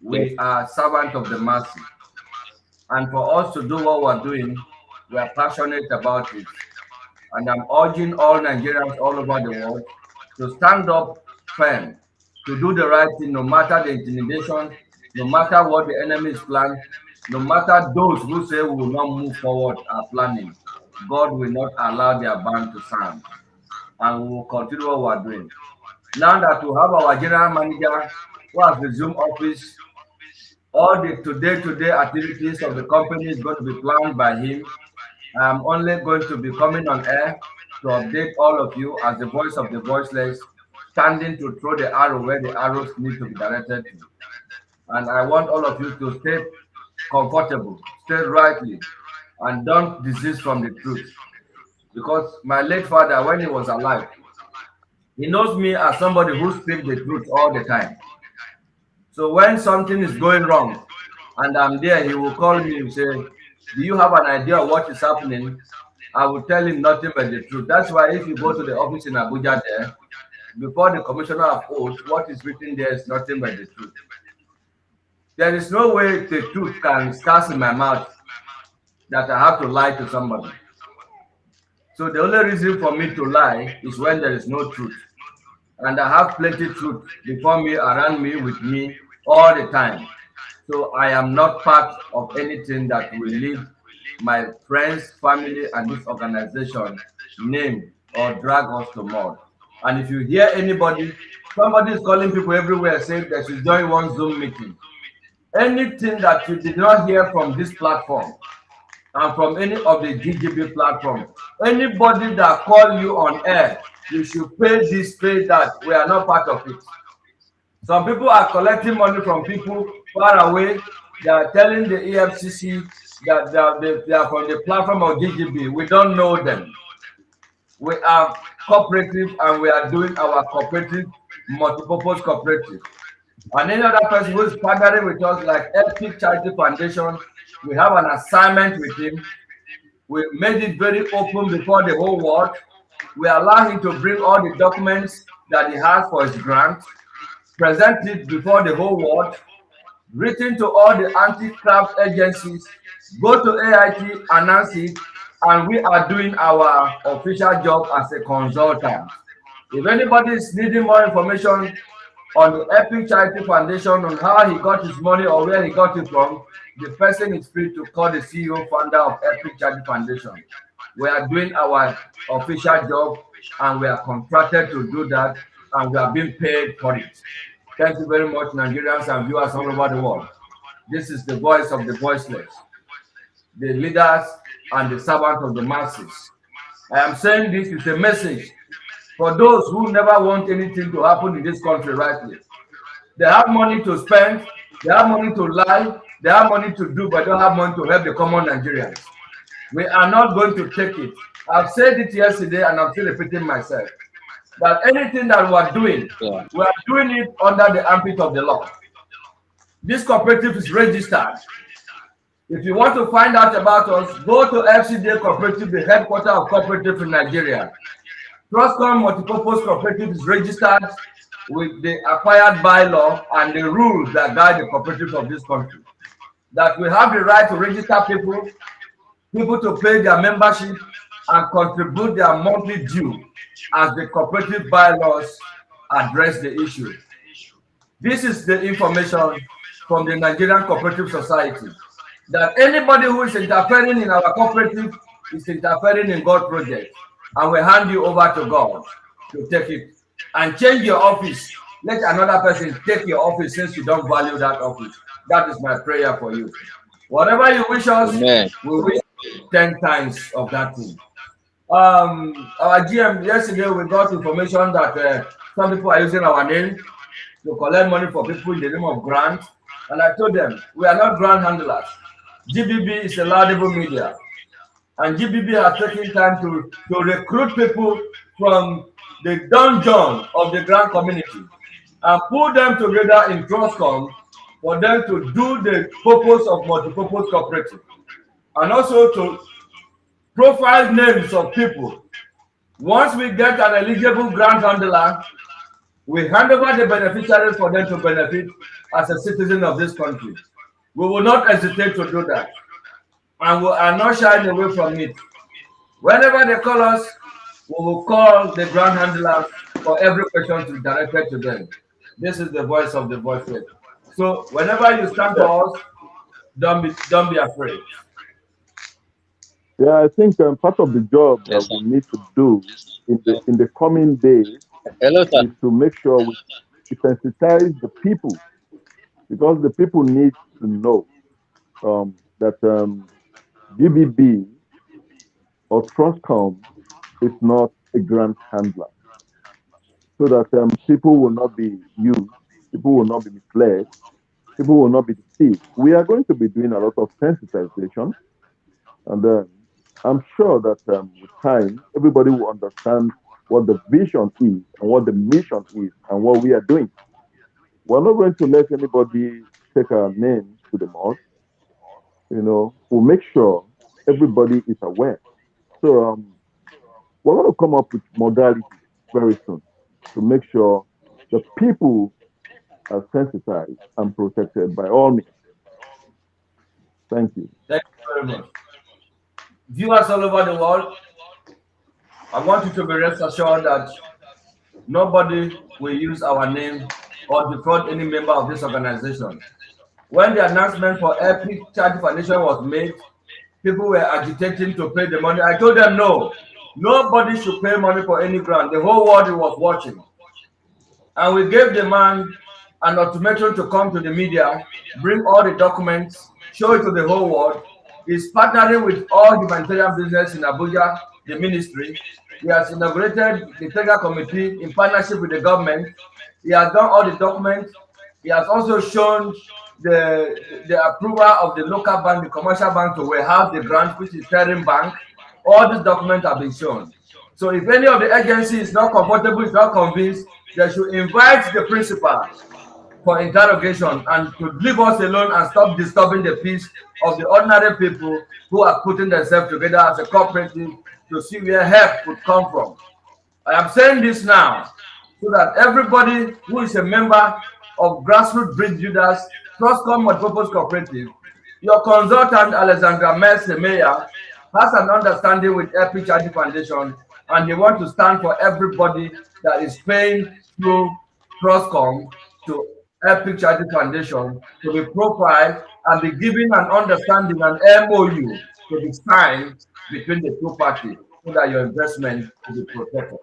Yes. we are servants of the masses. And for us to do what we're doing, we are passionate about it. And I'm urging all Nigerians all over the world to stand up firm, to do the right thing, no matter the intimidation, no matter what the enemies plan, no matter those who say we will not move forward are planning. God will not allow their band to stand, and we will continue what we are doing. Now that we have our general manager who has resumed office, all the today activities of the company is going to be planned by him. I'm only going to be coming on air to update all of you as the voice of the voiceless, standing to throw the arrow where the arrows need to be directed to. And I want all of you to stay comfortable, stay rightly, and don't desist from the truth. Because my late father, when he was alive, He knows me as somebody who speaks the truth all the time. So when something is going wrong and I'm there, he will call me and say, do you have an idea of what is happening? I will tell him nothing but the truth. That's why if you go to the office in Abuja there, before the commissioner of oath, what is written there is nothing but the truth. There is no way the truth can start in my mouth that I have to lie to somebody. So the only reason for me to lie is when there is no truth. And I have plenty truth before me, around me, with me all the time. So I am not part of anything that will lead my friends, family, and this organization name or drag us to mud. And if you hear anybody, somebody is calling people everywhere saying they should join one Zoom meeting. Anything that you did not hear from this platform and from any of the GGB platform, anybody that call you on air, you should pay this, pay that. We are not part of it. Some people are collecting money from people far away. They are telling the EFCC that they are from the platform of GGB. We don't know them. We are cooperative and we are doing our cooperative, multi-purpose cooperative. And any other person who is partnering with us, like Epic Charity Foundation, we have an assignment with him. We made it very open before the whole world. We allow him to bring all the documents that he has for his grant, present it before the whole world, written to all the anti-craft agencies, go to AIT, announce it, and we are doing our official job as a consultant. If anybody is needing more information on the Epic Charity Foundation, on how he got his money or where he got it from, the person is free to call the CEO founder of Epic Charity Foundation. We are doing our official job and we are contracted to do that and we are being paid for it. Thank you very much, Nigerians and viewers all over the world. This is the voice of the voiceless, the leaders and the servants of the masses. I am saying this is a message for those who never want anything to happen in this country rightly. They have money to spend, they have money to lie, they have money to do, but don't have money to help the common Nigerians. We are not going to take it. I've said it yesterday and I'm still repeating myself. That anything that we are doing it under the ambit of the law. This cooperative is registered. If you want to find out about us, go to FCDA Cooperative, the headquarters of cooperative in Nigeria. Trustcom Multipurpose Cooperative is registered with the acquired bylaw and the rules that guide the cooperatives of this country. That we have the right to register people to pay their membership and contribute their monthly due as the cooperative bylaws address the issue. This is the information from the Nigerian Cooperative Society, that anybody who is interfering in our cooperative is interfering in God's project, and we hand you over to God to take it and change your office. Let another person take your office since you don't value that office. That is my prayer for you. Whatever you wish us, we wish 10 times of that thing. Our GM, yesterday we got information that some people are using our name to collect money for people in the name of grant. And I told them, we are not grant handlers. GBB is a laudable media. And GBB has taken time to recruit people from the dungeon of the grant community and put them together in Trustcom for them to do the purpose of multipurpose cooperative. And also to profile names of people. Once we get an eligible grant handler, we hand over the beneficiaries for them to benefit as a citizen of this country. We will not hesitate to do that. And we are not shying away from it. Whenever they call us, we will call the grant handlers for every question to be directed to them. This is the voice of the voiceless. So whenever you stand for us, don't be afraid. Yeah, I think part of the job that we need to do in the coming days is to make sure we sensitize the people, because the people need to know that GBB or Trustcom is not a grant handler, so that people will not be used, people will not be misled, people will not be deceived. We are going to be doing a lot of sensitization, and I'm sure that with time, everybody will understand what the vision is and what the mission is and what we are doing. We're not going to let anybody take our names to the mud. We'll make sure everybody is aware. So we're going to come up with modalities very soon to make sure the people are sensitized and protected by all means. Thank you. Thank you very much. Viewers all over the world, I want you to be rest assured that nobody will use our name or defraud any member of this organization. When the announcement for Epic Charity Foundation was made, people were agitating to pay the money. I told them no, nobody should pay money for any grant. The whole world was watching. And we gave the man an ultimatum to come to the media, bring all the documents, show it to the whole world. He's partnering with all humanitarian business in Abuja, the ministry. He has inaugurated the technical committee in partnership with the government. He has done all the documents. He has also shown the approval of the local bank, the commercial bank, to warehouse the grant, which is Terran Bank. All these documents have been shown. So if any of the agency is not comfortable, is not convinced, they should invite the principal for interrogation and to leave us alone and stop disturbing the peace of the ordinary people who are putting themselves together as a cooperative to see where help could come from. I am saying this now so that everybody who is a member of Grassroots Bridge Builders Trustcom Multipurpose Cooperative, your consultant Alexandra Meyer has an understanding with Epic Charity Foundation, and they want to stand for everybody that is paying through Trustcom to Epic Charity Foundation to be profiled and be given an understanding, an MOU to be signed between the two parties so that your investment will be protected.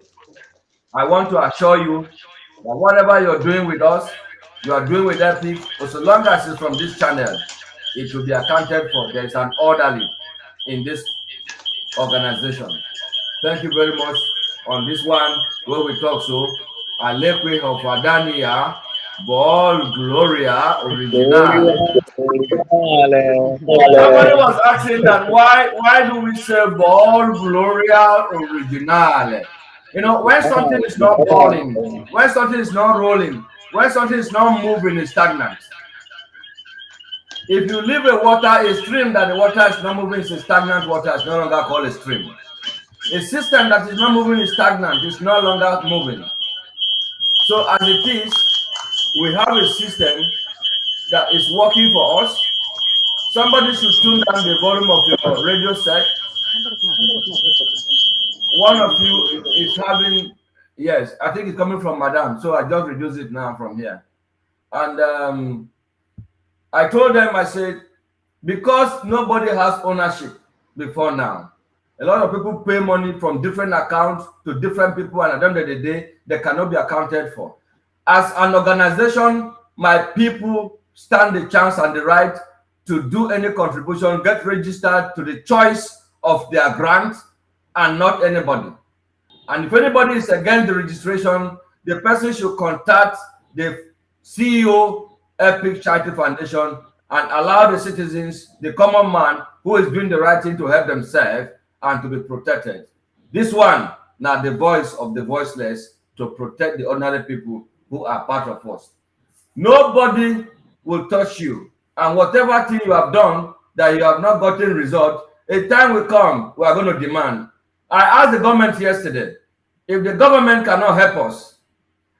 I want to assure you that whatever you're doing with us, you are doing with Epic, for so long as it's from this channel, it will be accounted for. There is an orderly in this organization. Thank you very much on this one where we talk so. Alekwe of Adania, Ball Gloria Original. Somebody was asking that why do we say Ball Gloria Original? When something is not balling, when something is not rolling, when something is not moving, it's stagnant. If you leave a water, a stream that the water is not moving, is a stagnant water, it's no longer called a stream. A system that is not moving is stagnant, it's no longer moving. So as it is, we have a system that is working for us. Somebody should tune down the volume of your radio set. One of you is having, yes, I think it's coming from Madame, so I just reduce it now from here. And I told them, I said, because nobody has ownership before now, a lot of people pay money from different accounts to different people, and at the end of the day, they cannot be accounted for. As an organization, my people stand the chance and the right to do any contribution, get registered to the choice of their grant and not anybody. And if anybody is against the registration, the person should contact the CEO, Epic Charity Foundation, and allow the citizens, the common man who is doing the right thing, to help themselves and to be protected. This one, now the voice of the voiceless, to protect the ordinary people who are part of us. Nobody will touch you. And whatever thing you have done that you have not gotten result, a time will come we are going to demand. I asked the government yesterday, if the government cannot help us,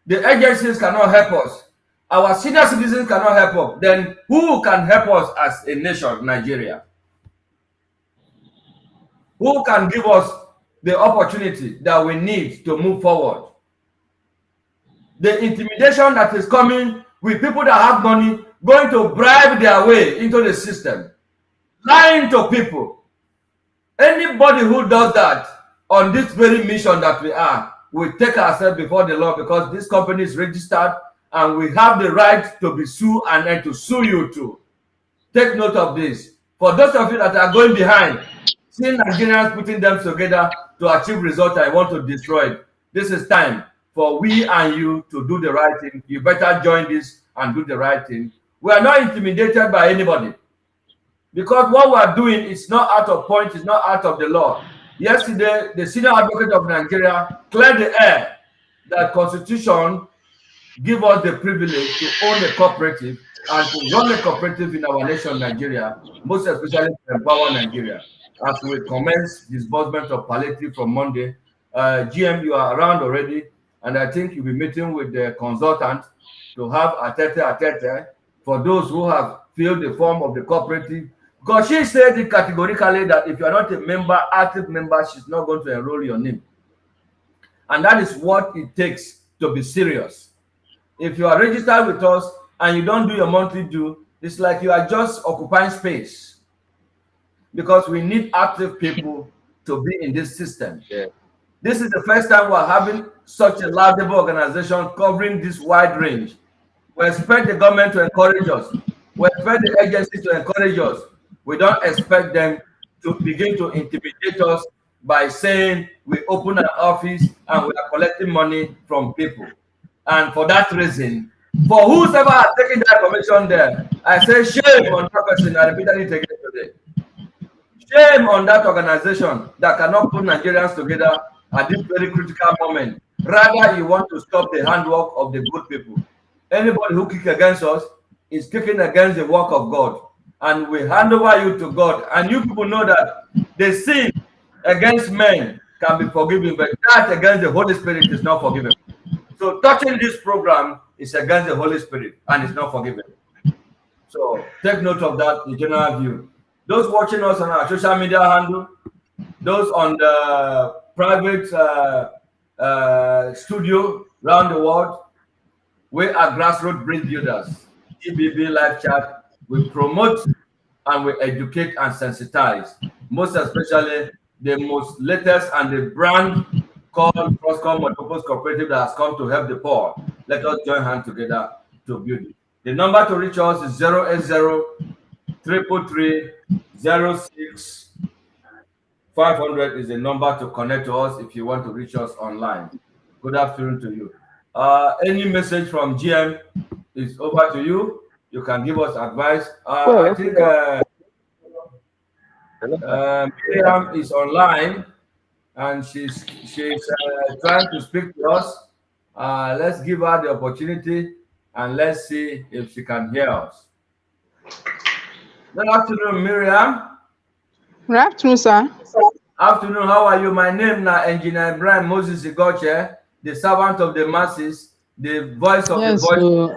the agencies cannot help us, our senior citizens cannot help us, then who can help us as a nation, Nigeria? Who can give us the opportunity that we need to move forward? The intimidation that is coming with people that have money going to bribe their way into the system, lying to people. Anybody who does that on this very mission that we are, we take ourselves before the law, because this company is registered and we have the right to be sued and then to sue you too. Take note of this. For those of you that are going behind, seeing Nigerians putting them together to achieve results I want to destroy it, this is time for we and you to do the right thing. You better join this and do the right thing. We are not intimidated by anybody, because what we are doing is not out of point, it's not out of the law. Yesterday, the senior advocate of Nigeria cleared the air that Constitution give us the privilege to own a cooperative and to run a cooperative in our nation, Nigeria, most especially to empower Nigeria. As we commence disbursement of palliative from Monday, GM, you are around already, and I think you'll be meeting with the consultant to have a tete for those who have filled the form of the cooperative. Because she said it categorically that if you are not a member, active member, she's not going to enroll your name. And that is what it takes to be serious. If you are registered with us and you don't do your monthly due, it's like you are just occupying space, because we need active people to be in this system. Yeah. This is the first time we're having such a laudable organization covering this wide range. We expect the government to encourage us. We expect the agency to encourage us. We don't expect them to begin to intimidate us by saying we open an office and we are collecting money from people. And for that reason, for whosoever has taken that commission there, I say shame on that person. I repeatedly take it today. Shame on that organization that cannot put Nigerians together at this very critical moment. Rather, you want to stop the handwork of the good people. Anybody who kicks against us is kicking against the work of God. And we hand over you to God. And you people know that the sin against men can be forgiven, but that against the Holy Spirit is not forgiven. So touching this program is against the Holy Spirit and it's not forgiven. So take note of that, the general view. Those watching us on our social media handle, those on the private studio around the world, we are grassroots bridge builders. Gbb Live Chart, we promote and we educate and sensitize, most especially the most latest and the brand called Crosscom Multipurpose Cooperative that has come to help the poor. Let us join hands together to build it. The number to reach us is 080-333-06-500 is the number to connect to us if you want to reach us online. Good afternoon to you. Any message from GM is over to you. You can give us advice. I think Miriam is online and she's trying to speak to us. Let's give her the opportunity and let's see if she can hear us. Good afternoon, Miriam. Good afternoon, sir. Afternoon, how are you? My name is Engineer Brian Moses Igoche, the servant of the masses, the voice of the voice,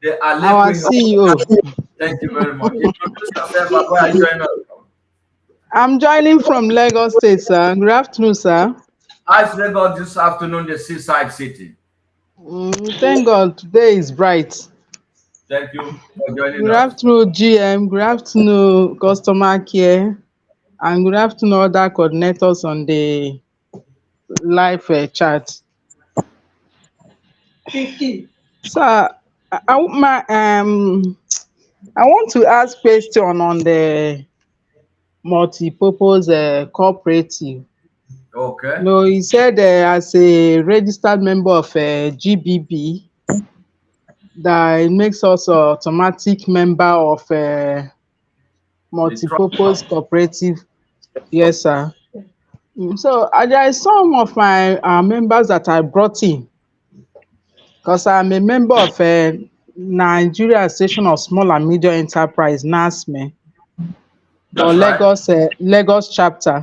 the our CEO. Thank you very much. Introduce yourself, where are you joining us from? I'm joining from Lagos State, sir. Good afternoon, sir. How's Lagos this afternoon, the seaside city? Thank God, today is bright. Thank you for joining us. Good afternoon, GM. Good afternoon, customer care. And good afternoon, other coordinators on the live chat. So, I want to ask question on the multi-purpose cooperative. Okay. No, he said as a registered member of GBB, that it makes us an automatic member of multi-purpose cooperative. Yes, sir. So there are some of my members that I brought in, because I'm a member of Nigeria Association of Small and Medium Enterprise, NASME, or Lagos chapter.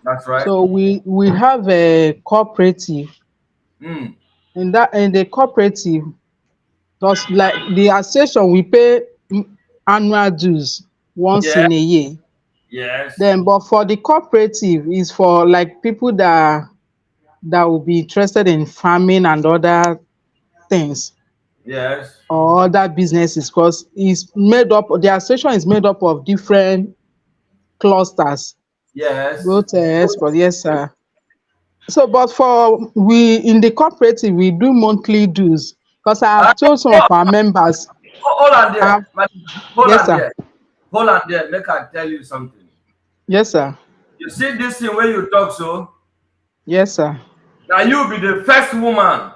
That's right. So we have a cooperative. In the cooperative, because like the association, we pay annual dues once in a year. Yes. Then, but for the cooperative, is for like people that will be interested in farming and other things. Yes. Or other businesses, because it's made up. The association is made up of different clusters. Yes. Both export, yes, sir. So, but for we in the cooperative, we do monthly dues, because I have told some of our members. Hold on there. Hold yes, on sir. there. Hold on there. Make I tell you something. Yes, sir. You see this thing where you talk so? Yes, sir. Now you be the first woman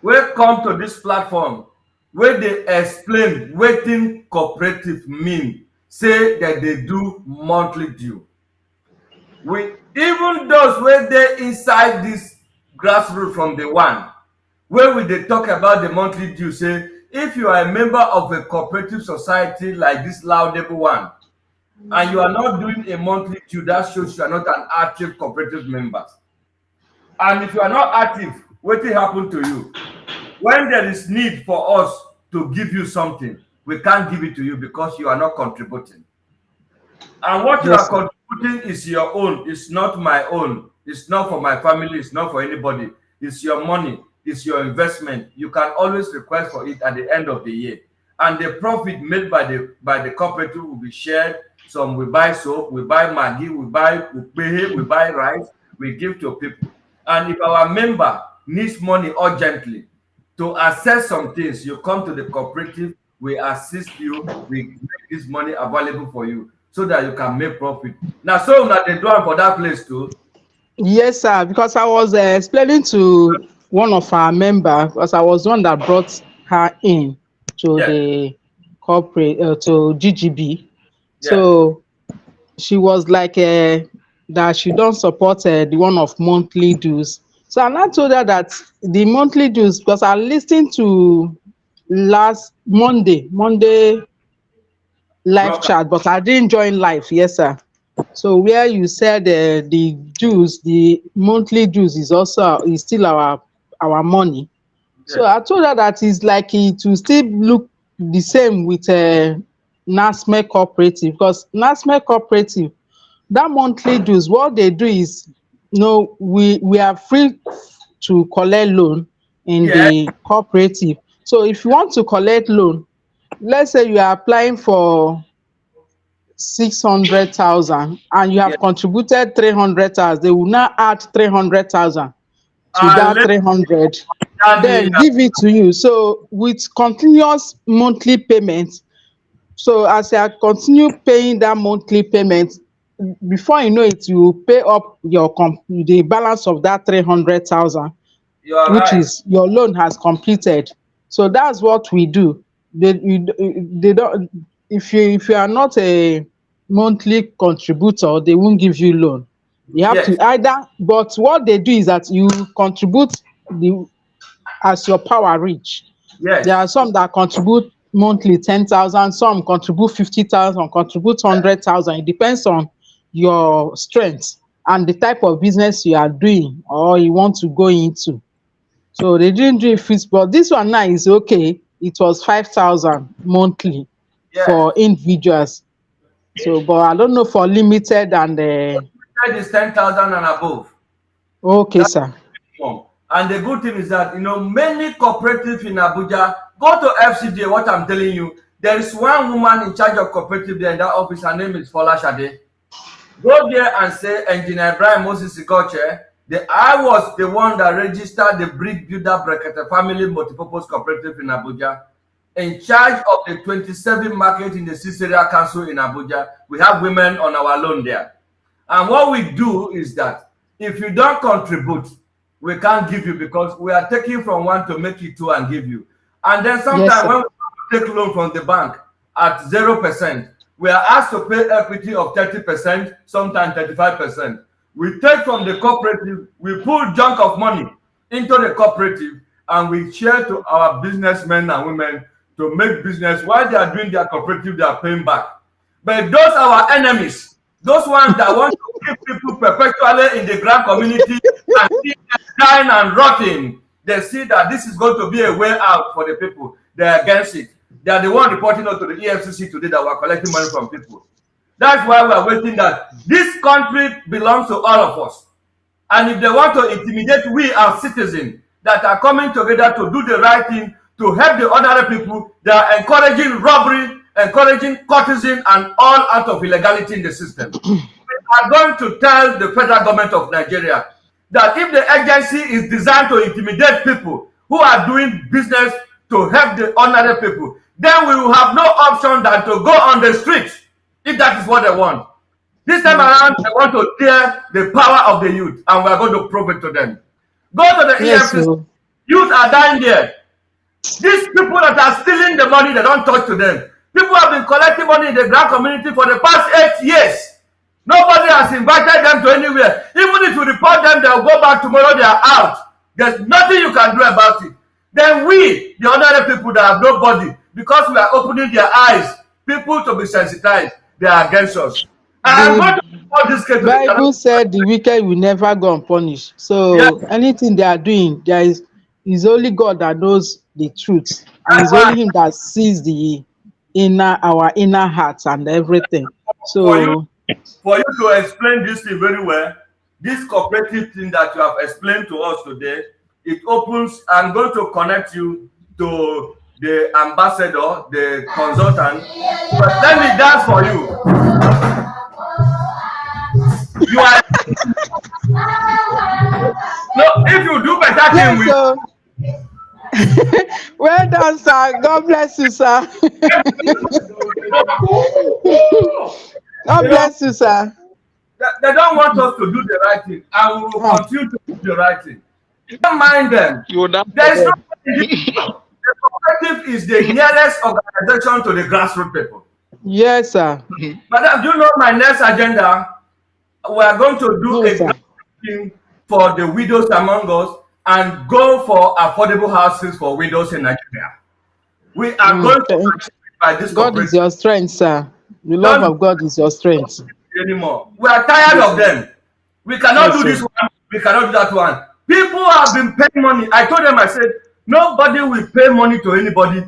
where come to this platform where they explain wetin cooperative mean, say that they do monthly due. we even those where they inside this grassroots from the one where we they talk about the monthly due, say if you are a member of a cooperative society like this laudable one and you are not doing a monthly due, that shows you are not an active cooperative member. And if you are not active, what will happen to you when there is need for us to give you something? We can't give it to you because you are not contributing. And what you Yes, are sir. contributing is your own. It's not my own. It's not for my family. It's not for anybody. It's your money. It's your investment. You can always request for it at the end of the year. And the profit made by the cooperative will be shared. Some we buy soap, we buy Maggi, we buy upehe, we buy rice, we give to people. And if our member needs money urgently to assess some things, you come to the cooperative, we assist you, we make this money available for you so that you can make profit. Now, so that they do it for that place too. Yes, sir. Because I was explaining to one of our members, because I was one that brought her in to Yes, the corporate to GGB. yes. So she was like that she don't support the one of monthly dues. So I now told her that the monthly dues, because I listened to last Monday live Broker. chat, but I didn't join live. Yes, sir. So where you said the dues, the monthly dues is also is still our money. So Yes. I told her that it's like it will still look the same with NASME cooperative, because NASME cooperative, that monthly dues, what they do is, we are free to collect loan in Yes. the cooperative. So if you want to collect loan, let's say you are applying for 600,000 and you Yes. have contributed 300,000, they will now add 300,000 to And that let 300, me then give it to you. So with continuous monthly payments, so as you continue paying that monthly payment, before you know it, you will pay up the balance of that 300,000, you are which right. is your loan has completed. So that's what we do. They don't, if you are not a monthly contributor, they won't give you loan. You have to Yes. either, but what they do is that you contribute the as your power reach. There Yes. are some that contribute monthly 10,000, some contribute 50,000, contribute 100,000. It depends on your strength and the type of business you are doing or you want to go into. So they didn't do it fixed, but this one now is okay. It was 5,000 monthly Yes. for individuals. So, but I don't know for limited and That is 10,000 and above. okay, That's sir. minimum. And the good thing is that many cooperatives in Abuja go to FCDA. What I'm telling you, there is one woman in charge of cooperative there in that office. Her name is Fola Shade. Go there and say, Engineer Brian Moses Igoche, I was the one that registered the Brick Builder Brekete Family Multipurpose Cooperative in Abuja, in charge of the 27 market in the 6 area council in Abuja. We have women on our loan there. And what we do is that if you don't contribute, we can't give you because we are taking from one to make it two and give you. And then Yes, sometimes sir. when we take loan from the bank at 0%, we are asked to pay equity of 30%, sometimes 35%. We take from the cooperative, we pull junk of money into the cooperative, and we share to our businessmen and women to make business. While they are doing their cooperative, they are paying back. But those are our enemies, those ones that want to keep people perpetually in the grand community and see them dying and rotting. They see that this is going to be a way out for the people. They are against it. They are the one reporting out to the EFCC today that we are collecting money from people. That's why we are waiting that this country belongs to all of us. And if they want to intimidate we as citizens that are coming together to do the right thing, to help the other people, they are encouraging robbery, encouraging courtesan, and all out of illegality in the system. We are going to tell the federal government of Nigeria that if the agency is designed to intimidate people who are doing business to help the ordinary people, then we will have no option than to go on the streets if that is what they want. This time around, they want to tear the power of the youth, and we are going to prove it to them. Go to the Yes, EFCC. so Youth are dying there. These people that are stealing the money, they don't talk to them. People have been collecting money in the grand community for the past 8 years. Nobody has invited them to anywhere. Even if you report them, they'll go back tomorrow, they are out. There's nothing you can do about it. Then we, the other people that have nobody, because we are opening their eyes, people to be sensitized, they are against us. I'm going to report this case to the Bible said the wicked will never go unpunished. So yes, anything they are doing, there is only God that knows the truth, and that's it's why only Him that sees the our inner hearts and everything. for you So for you to explain this thing very well, this cooperative thing that you have explained to us today, it opens. I'm going to connect you to the ambassador, the consultant. But let me dance for you. You are no. If you do better thing yes, with so well done, sir. God bless you, sir. God you know, bless you, sir. they don't want us to do the right thing, and we will Ah, continue to do the right thing. Don't mind them. You would have There is no. forget. The cooperative is the nearest organization to the grassroots people. yes, sir. Madam, do you know my next agenda? We are going to do No, a sir. thing for the widows among us and go for affordable houses for widows in Nigeria. We are going to achieve it by this God is cooperative. your strength, sir. The love Don't of God is your strength. do it anymore. We are tired Yes, of sir. them. We cannot Yes, do this sir. one. We cannot do that one. People have been paying money. I told them, I said, nobody will pay money to anybody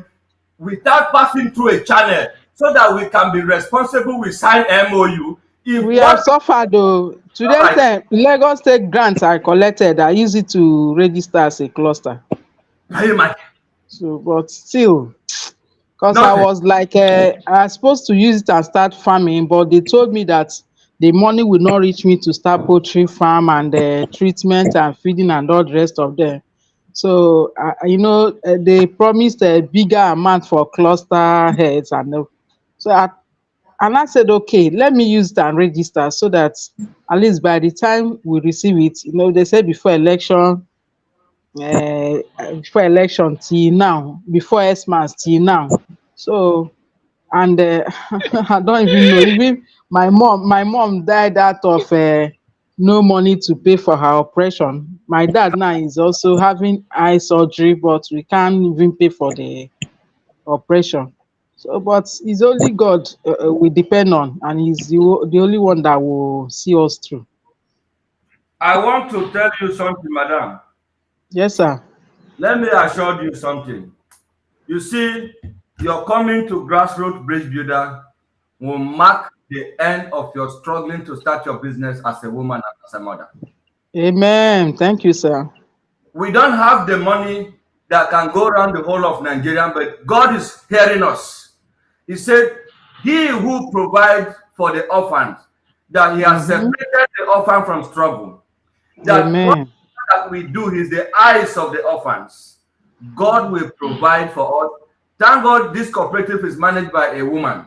without passing through a channel so that we can be responsible. We sign MOU. If We have what suffered though. all Today's right, time, Lagos State grants I collected. I use it to register as a cluster. can you imagine? So, but still, because I Nothing. was like, I was supposed to use it and start farming, but they told me that the money will not reach me to start poultry farm and treatment and feeding and all the rest of them. So, they promised a bigger amount for cluster heads so and I said, okay, let me use it and register so that at least by the time we receive it, they said before election till now, before Xmas till now. So, and I don't even know. Even my mom died out of no money to pay for her operation. My dad now is also having eye surgery, but we can't even pay for the operation. So, but it's only God we depend on, and He's the only one that will see us through. I want to tell you something, madam. Yes, sir. Let me assure you something. You see, your coming to grassroots bridge builder will mark the end of your struggling to start your business as a woman and as a mother. Amen. Thank you, sir. We don't have the money that can go around the whole of Nigeria, but God is hearing us. He said, He who provides for the orphans, that He has separated the orphan from struggle. That what Amen. that we do is the eyes of the orphans. God will provide for us. Thank God this cooperative is managed by a woman,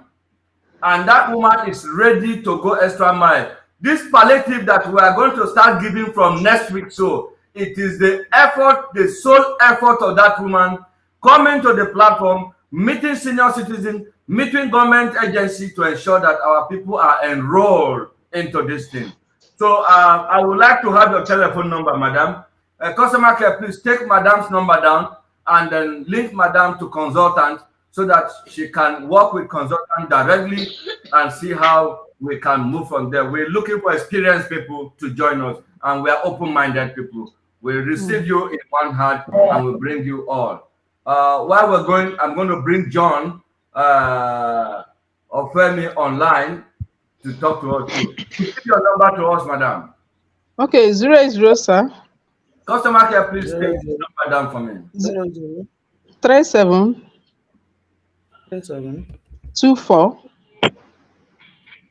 and that woman is ready to go extra mile. This palliative that we are going to start giving from next week, so it is the effort, the sole effort of that woman coming to the platform, meeting senior citizens, meeting government agency to ensure that our people are enrolled into this thing. So I would like to have your telephone number, madam. Customer care, please take madam's number down and then link madam to consultant so that she can work with consultant directly and see how we can move from there. We're looking for experienced people to join us, and we are open-minded people. We'll receive you in one heart and we'll bring you all. While we're going, I'm going to bring John Ofemi online to talk to us too. Give your number to us, madam. Okay, 080, sir. Customer care, please take 00 this number down for me. 00 37 37 24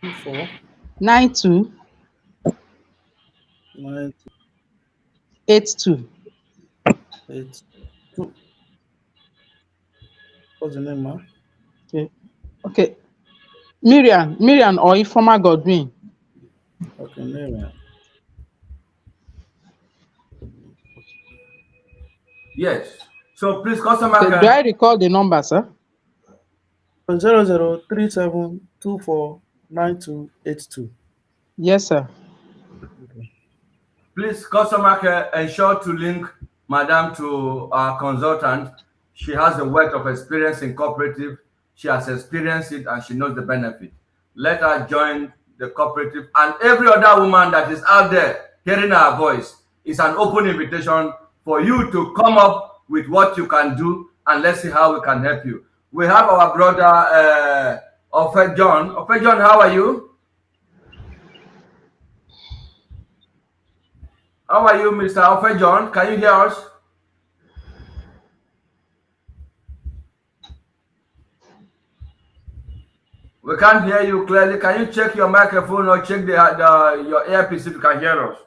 24 92 98 82. 2. What's the name, ma? Okay. Okay. Miriam or Ifoma Godwin. Okay, Miriam. Yes. So please, customer Okay, do care. I recall the number, sir? 0037249282. Yes, sir. Please, customer care, ensure to link Madam to our consultant. She has a wealth of experience in cooperative. She has experienced it and she knows the benefit. Let her join the cooperative, and every other woman that is out there hearing our voice is an open invitation for you to come up with what you can do, and let's see how we can help you. We have our brother Ofe John. Ofe John, how are you? How are you, Mr. Ofe John? Can you hear us? We can't hear you clearly. Can you check your microphone or check your earpiece if you can hear us?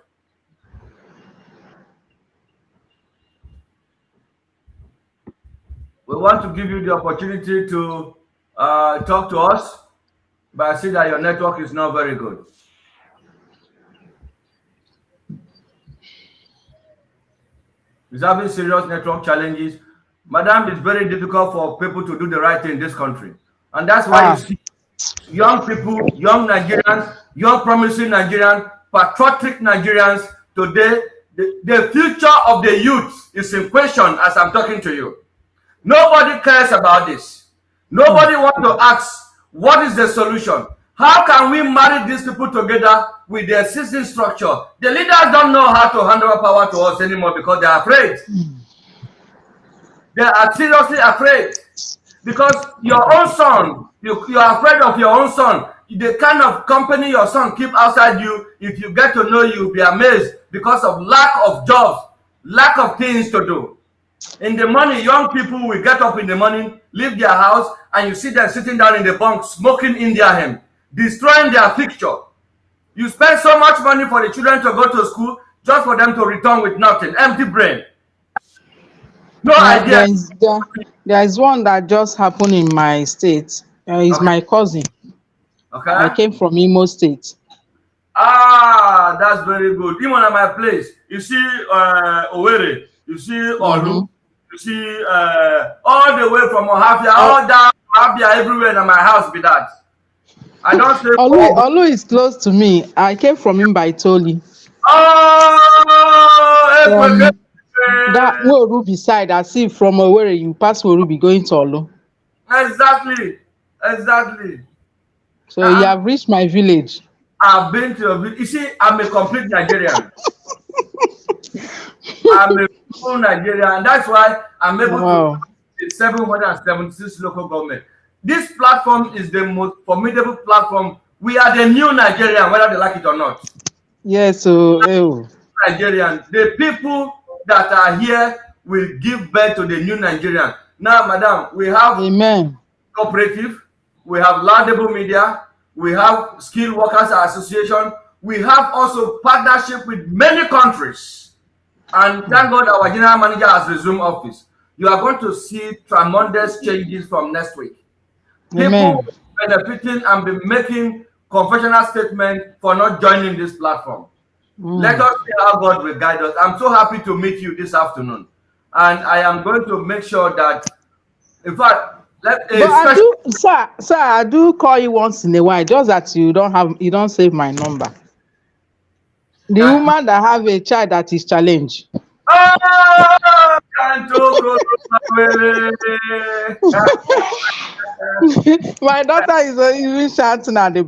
We want to give you the opportunity to talk to us, but I see that your network is not very good. He's having serious network challenges. Madam, it's very difficult for people to do the right thing in this country. And that's why you see young people, young Nigerians, young promising Nigerians, patriotic Nigerians today, the future of the youth is in question as I'm talking to you. Nobody cares about this. Nobody wants to ask, what is the solution? How can we marry these people together with the existing structure? The leaders don't know how to hand over power to us anymore because they are afraid. They are seriously afraid. Because your own son, you are afraid of your own son. The kind of company your son keep outside you, if you get to know you, you'll be amazed because of lack of jobs, lack of things to do. In the morning, young people will get up in the morning, leave their house, and you see them sitting down in the bunk, smoking India hemp, destroying their future. You spend so much money for the children to go to school just for them to return with nothing, empty brain. No idea. There is one that just happened in my state. He's my cousin. Okay. I came from Imo State. Ah, that's very good. Even at my place, you see Owerri, you see Olu, you see all the way from Ohafia, all down Ohafia, everywhere in my house be that. I don't say Olu is close to me. I came from him by Toli. Oh, that Woru beside, I see from Owerri you pass Woru be going to Olu. Exactly. So you have reached my village. I've been to a village. You see, I'm a complete Nigerian. I'm a full Nigerian, and that's why I'm able to 776 local government. This platform is the most formidable platform. We are the new Nigerian, whether they like it or not. Yes, so Nigerian. The people that are here will give birth to the new Nigerian. Now, madam, we have cooperative, we have laudable media, we have skilled workers association, we have also partnership with many countries. And thank God our general manager has resumed office. You are going to see tremendous changes from next week. People benefiting and be making confessional statements for not joining this platform. Let us see how God will guide us. I'm so happy to meet you this afternoon. And I am going to make sure that, in fact, I do call you once in a while, just that you don't save my number. The woman that have a child that is challenged. Oh, my daughter is even shouting at the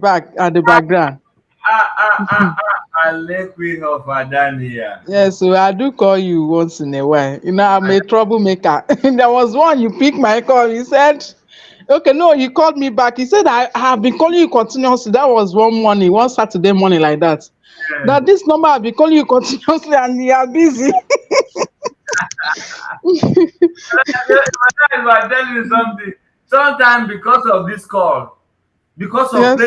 background. Yes, so I do call you once in a while. You know, I'm a troublemaker. There was one you picked my call. He said, okay, no, he called me back. He said, I have been calling you continuously. That was one Saturday morning like that. Yeah. That this number I've been calling you continuously and you are busy. I'll tell you something. Sometimes because of this call, because of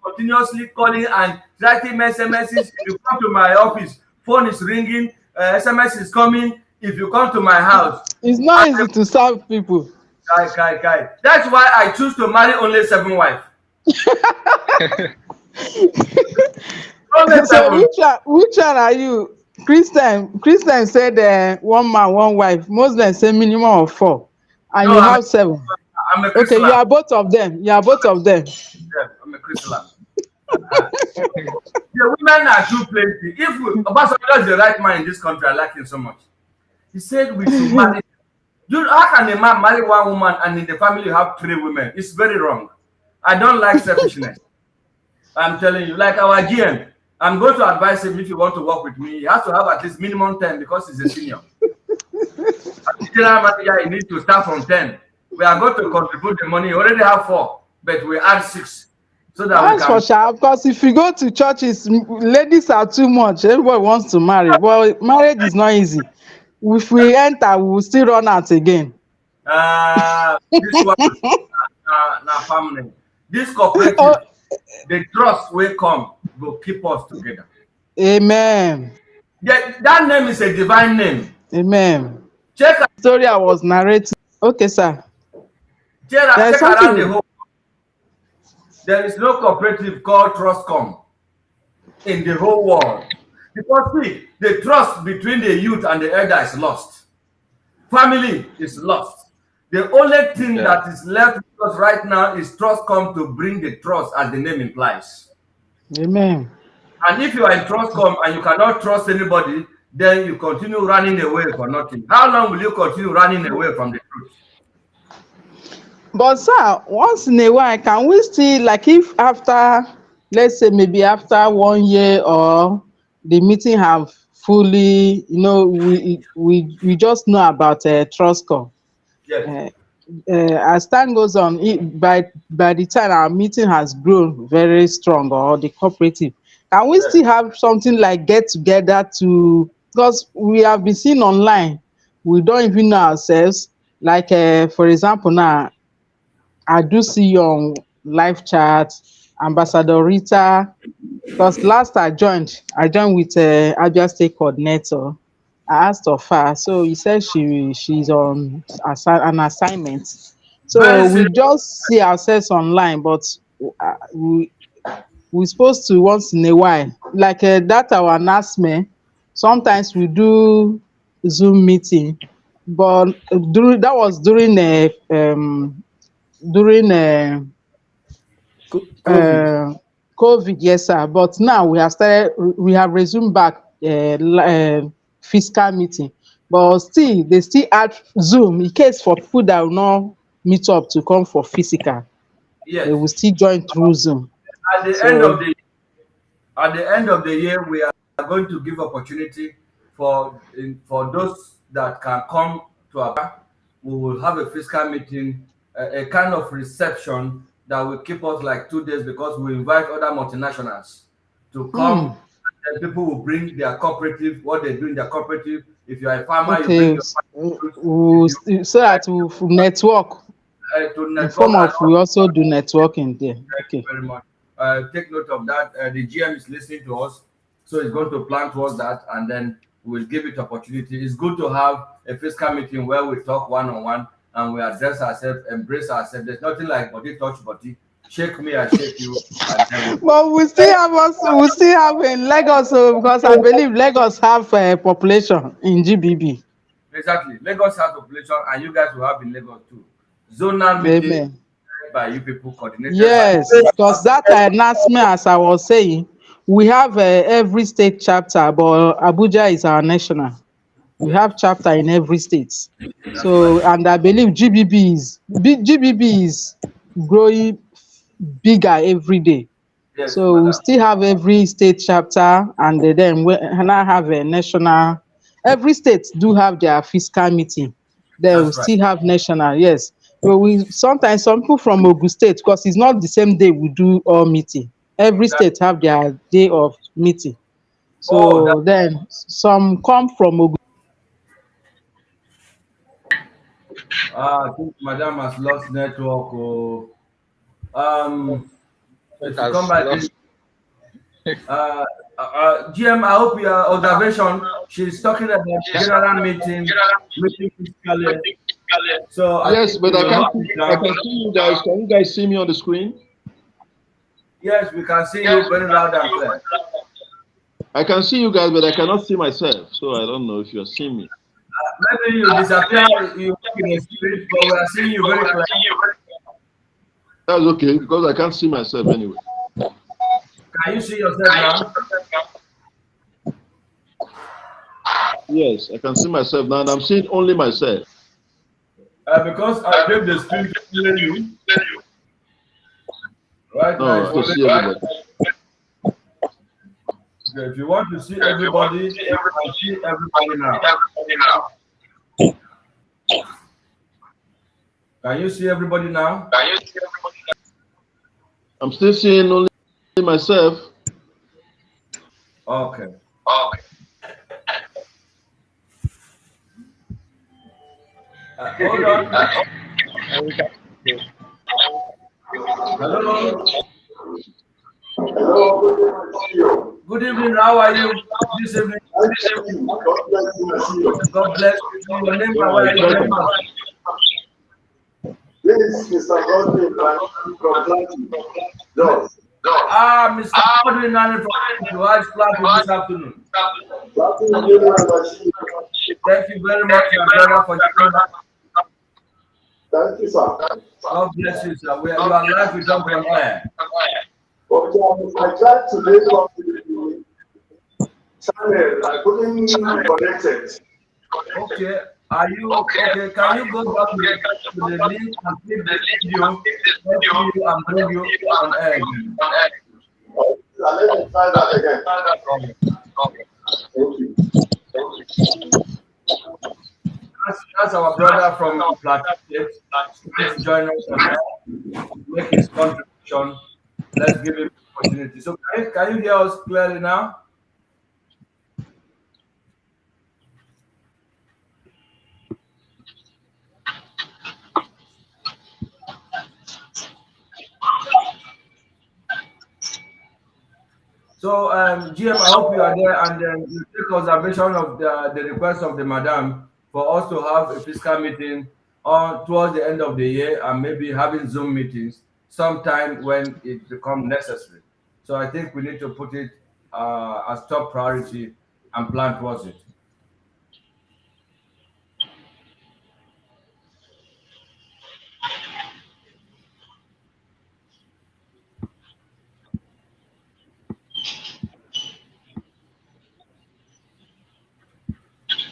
continuously calling and writing SMSs, if you come to my office, phone is ringing, SMS is coming. If you come to my house, it's not easy to serve people. Kai. That's why I choose to marry only 7 wives. So which one are you? Christian said 1 man, 1 wife. Muslim say minimum of 4, and no, you have 7. I'm a Christian. Okay, you are both of them. Yeah, I'm a Christian. The women are too plenty. If Obasanjo is the right man in this country, I like him so much. He said we should marry. How can a man marry one woman and in the family you have 3 women? It's very wrong. I don't like selfishness. I'm telling you, like our GM, I'm going to advise him if you want to work with me, he has to have at least minimum 10 because he's a senior. As general manager, he needs to start from 10. We are going to contribute the money. We already have 4, but we add 6. So that That's for sure. Because if you go to churches, ladies are too much. Everybody wants to marry. But marriage is not easy. If we enter, we will still run out again. This one is not permanent. This cooperative, the trust will come, will keep us together. Amen. That name is a divine name. Amen. Check the story I was narrating. Okay, sir. Check around the whole. There is no cooperative called Trustcom in the whole world. Because see, the trust between the youth and the elder is lost. Family is lost. The only thing that is left with us right now is Trustcom to bring the trust, as the name implies. Amen. And if you are in Trustcom and you cannot trust anybody, then you continue running away for nothing. How long will you continue running away from the truth? But sir, once in a while, can we still, like, if after, let's say maybe after 1 year or the meeting have fully, we just know about Trustcom. Yes. As time goes on, by the time our meeting has grown very strong, or the cooperative, can we still have something like get together to, because we have been seen online, we don't even know ourselves. Like for example, now I do see you on live chat, Ambassador Rita, because last I joined with Abia State coordinator. I asked of her, so he said she's on an assignment. So we just see ourselves online, but we supposed to once in a while, like that our announcement. Sometimes we do Zoom meeting, but that was during COVID, yes, sir. But now we have resumed back fiscal meeting, but still they still add Zoom in case for people that will not meet up to come for physical. Yes. They will still join through Zoom. At the end of the year, we are going to give opportunity for those that can come to Aba. We will have a fiscal meeting, a kind of reception that will keep us like 2 days, because we invite other multinationals to come. And people will bring their cooperative, what they do in their cooperative. If you are a farmer, you bring your farm. So that we network. We also do networking there. Thank you very much. Take note of that. The GM is listening to us, so he's going to plan towards that, and then we'll give it opportunity. It's good to have a fiscal meeting where we talk one-on-one and we address ourselves, embrace ourselves. There's nothing like body touch body. Shake me, I shake you. But we still have in Lagos, because I believe Lagos have a population in GBB. Exactly. Lagos has population, and you guys will have in Lagos too. Zonal meeting by you people, coordinated. Yes, because that announcement, as I was saying, we have every state chapter, but Abuja is our national. We have chapter in every state. So, and I believe GBB is growing bigger every day. Yes, so madam. We still have every state chapter, and then we now have a national. Every state do have their fiscal meeting. Then we still have national. Yes. But we sometimes some people from Ogun State, because it's not the same day we do all meeting. Every state have their day of meeting. So then some come from Ogun. I think Madam has lost network. If you come back, GM, I hope your observation. She's talking about general meeting physically. So yes, but I can see you guys. Can you guys see me on the screen? Yes, we can see you very loud and clear. I can see you guys, but I cannot see myself. So I don't know if you're seeing me. Maybe you disappear, you in the spirit, but we are seeing you very clear. That's okay, because I can't see myself anyway. Can you see yourself now? Yes, I can see myself now, and I'm seeing only myself. Because I gave the screen to you. Right now, No, I can see everybody. Okay, if you want to see everybody, you can see everybody now. Can you see everybody now? I'm still seeing only myself. Okay. Hold on. Hello. Good evening. How are you this evening? God bless you. Your name and where are you joining us? This is Mr. Godwin from Jos. Mr. Godwin from Live Chart this afternoon. Thank you very much, my brother, for joining us. Thank you, sir. God bless you, sir. You are live with us on air. Okay, I tried to link up to the channel. I couldn't connect it. Okay. Are you okay? Can you go back to the link and click the video? Let you and bring you on air again. Let me try that again. Thank you. That's our brother from Plateau State. Please join us on air, make his contribution. Let's give him the opportunity. So can you hear us clearly now? So, GM, I hope you are there, and then you take observation of the request of the madam for us to have a fiscal meeting on towards the end of the year, and maybe having Zoom meetings sometime when it becomes necessary. So I think we need to put it as top priority and plan towards it.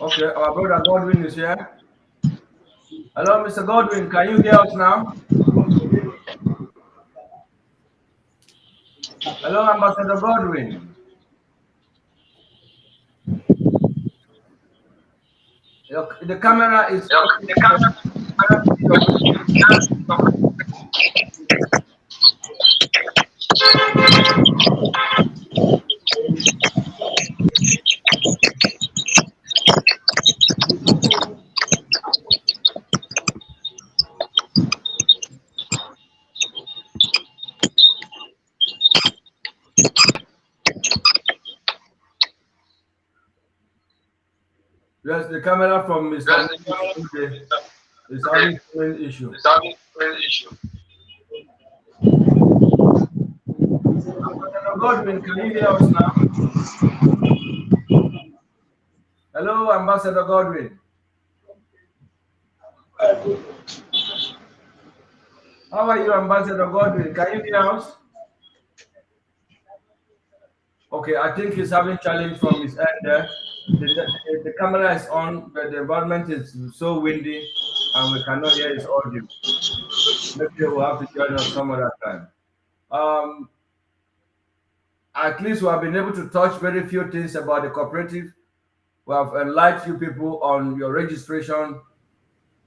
Okay, our brother Godwin is here. Hello, Mr. Godwin, can you hear us now? Hello, Ambassador Godwin. The camera is. Yes, the camera from Mr. is having an issue. Ambassador Godwin, can you hear us now? Hello, Ambassador Godwin. How are you, Ambassador Godwin? Can you hear us? Okay, I think he's having challenge from his end there. The camera is on, but the environment is so windy and we cannot hear his audio. Maybe we'll have to join us some other time. At least we have been able to touch very few things about the cooperative. We have enlightened you people on your registration.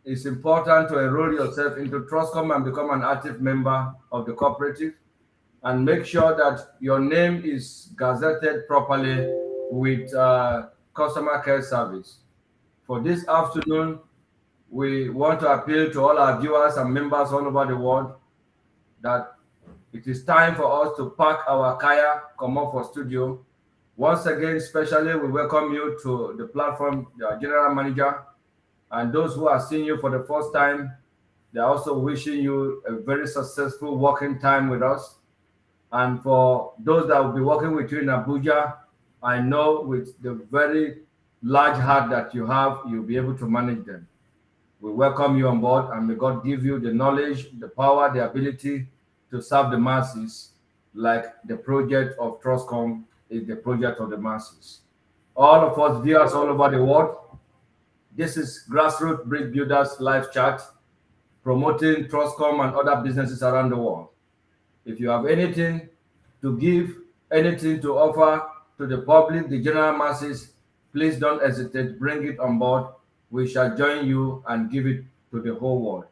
It's important to enroll yourself into Trustcom and become an active member of the cooperative. And make sure that your name is gazetted properly with customer care service. For this afternoon, we want to appeal to all our viewers and members all over the world that it is time for us to pack our kaya, come up for studio. Once again, especially, we welcome you to the platform, the general manager, and those who are seeing you for the first time. They're also wishing you a very successful working time with us. And for those that will be working with you in Abuja, I know with the very large heart that you have, you'll be able to manage them. We welcome you on board, and may God give you the knowledge, the power, the ability to serve the masses like the project of Trustcom is the project of the masses. All of us viewers all over the world, this is Grassroots Bridge Builders Live Chart, promoting Trustcom and other businesses around the world. If you have anything to give, anything to offer to the public, the general masses, please don't hesitate, bring it on board. We shall join you and give it to the whole world.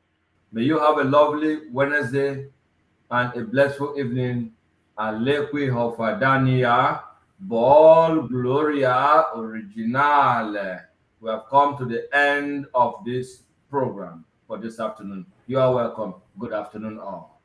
May you have a lovely Wednesday and a blissful evening. Alequi Hofadania, Ball Gloria Originale. We have come to the end of this program for this afternoon. You are welcome. Good afternoon, all.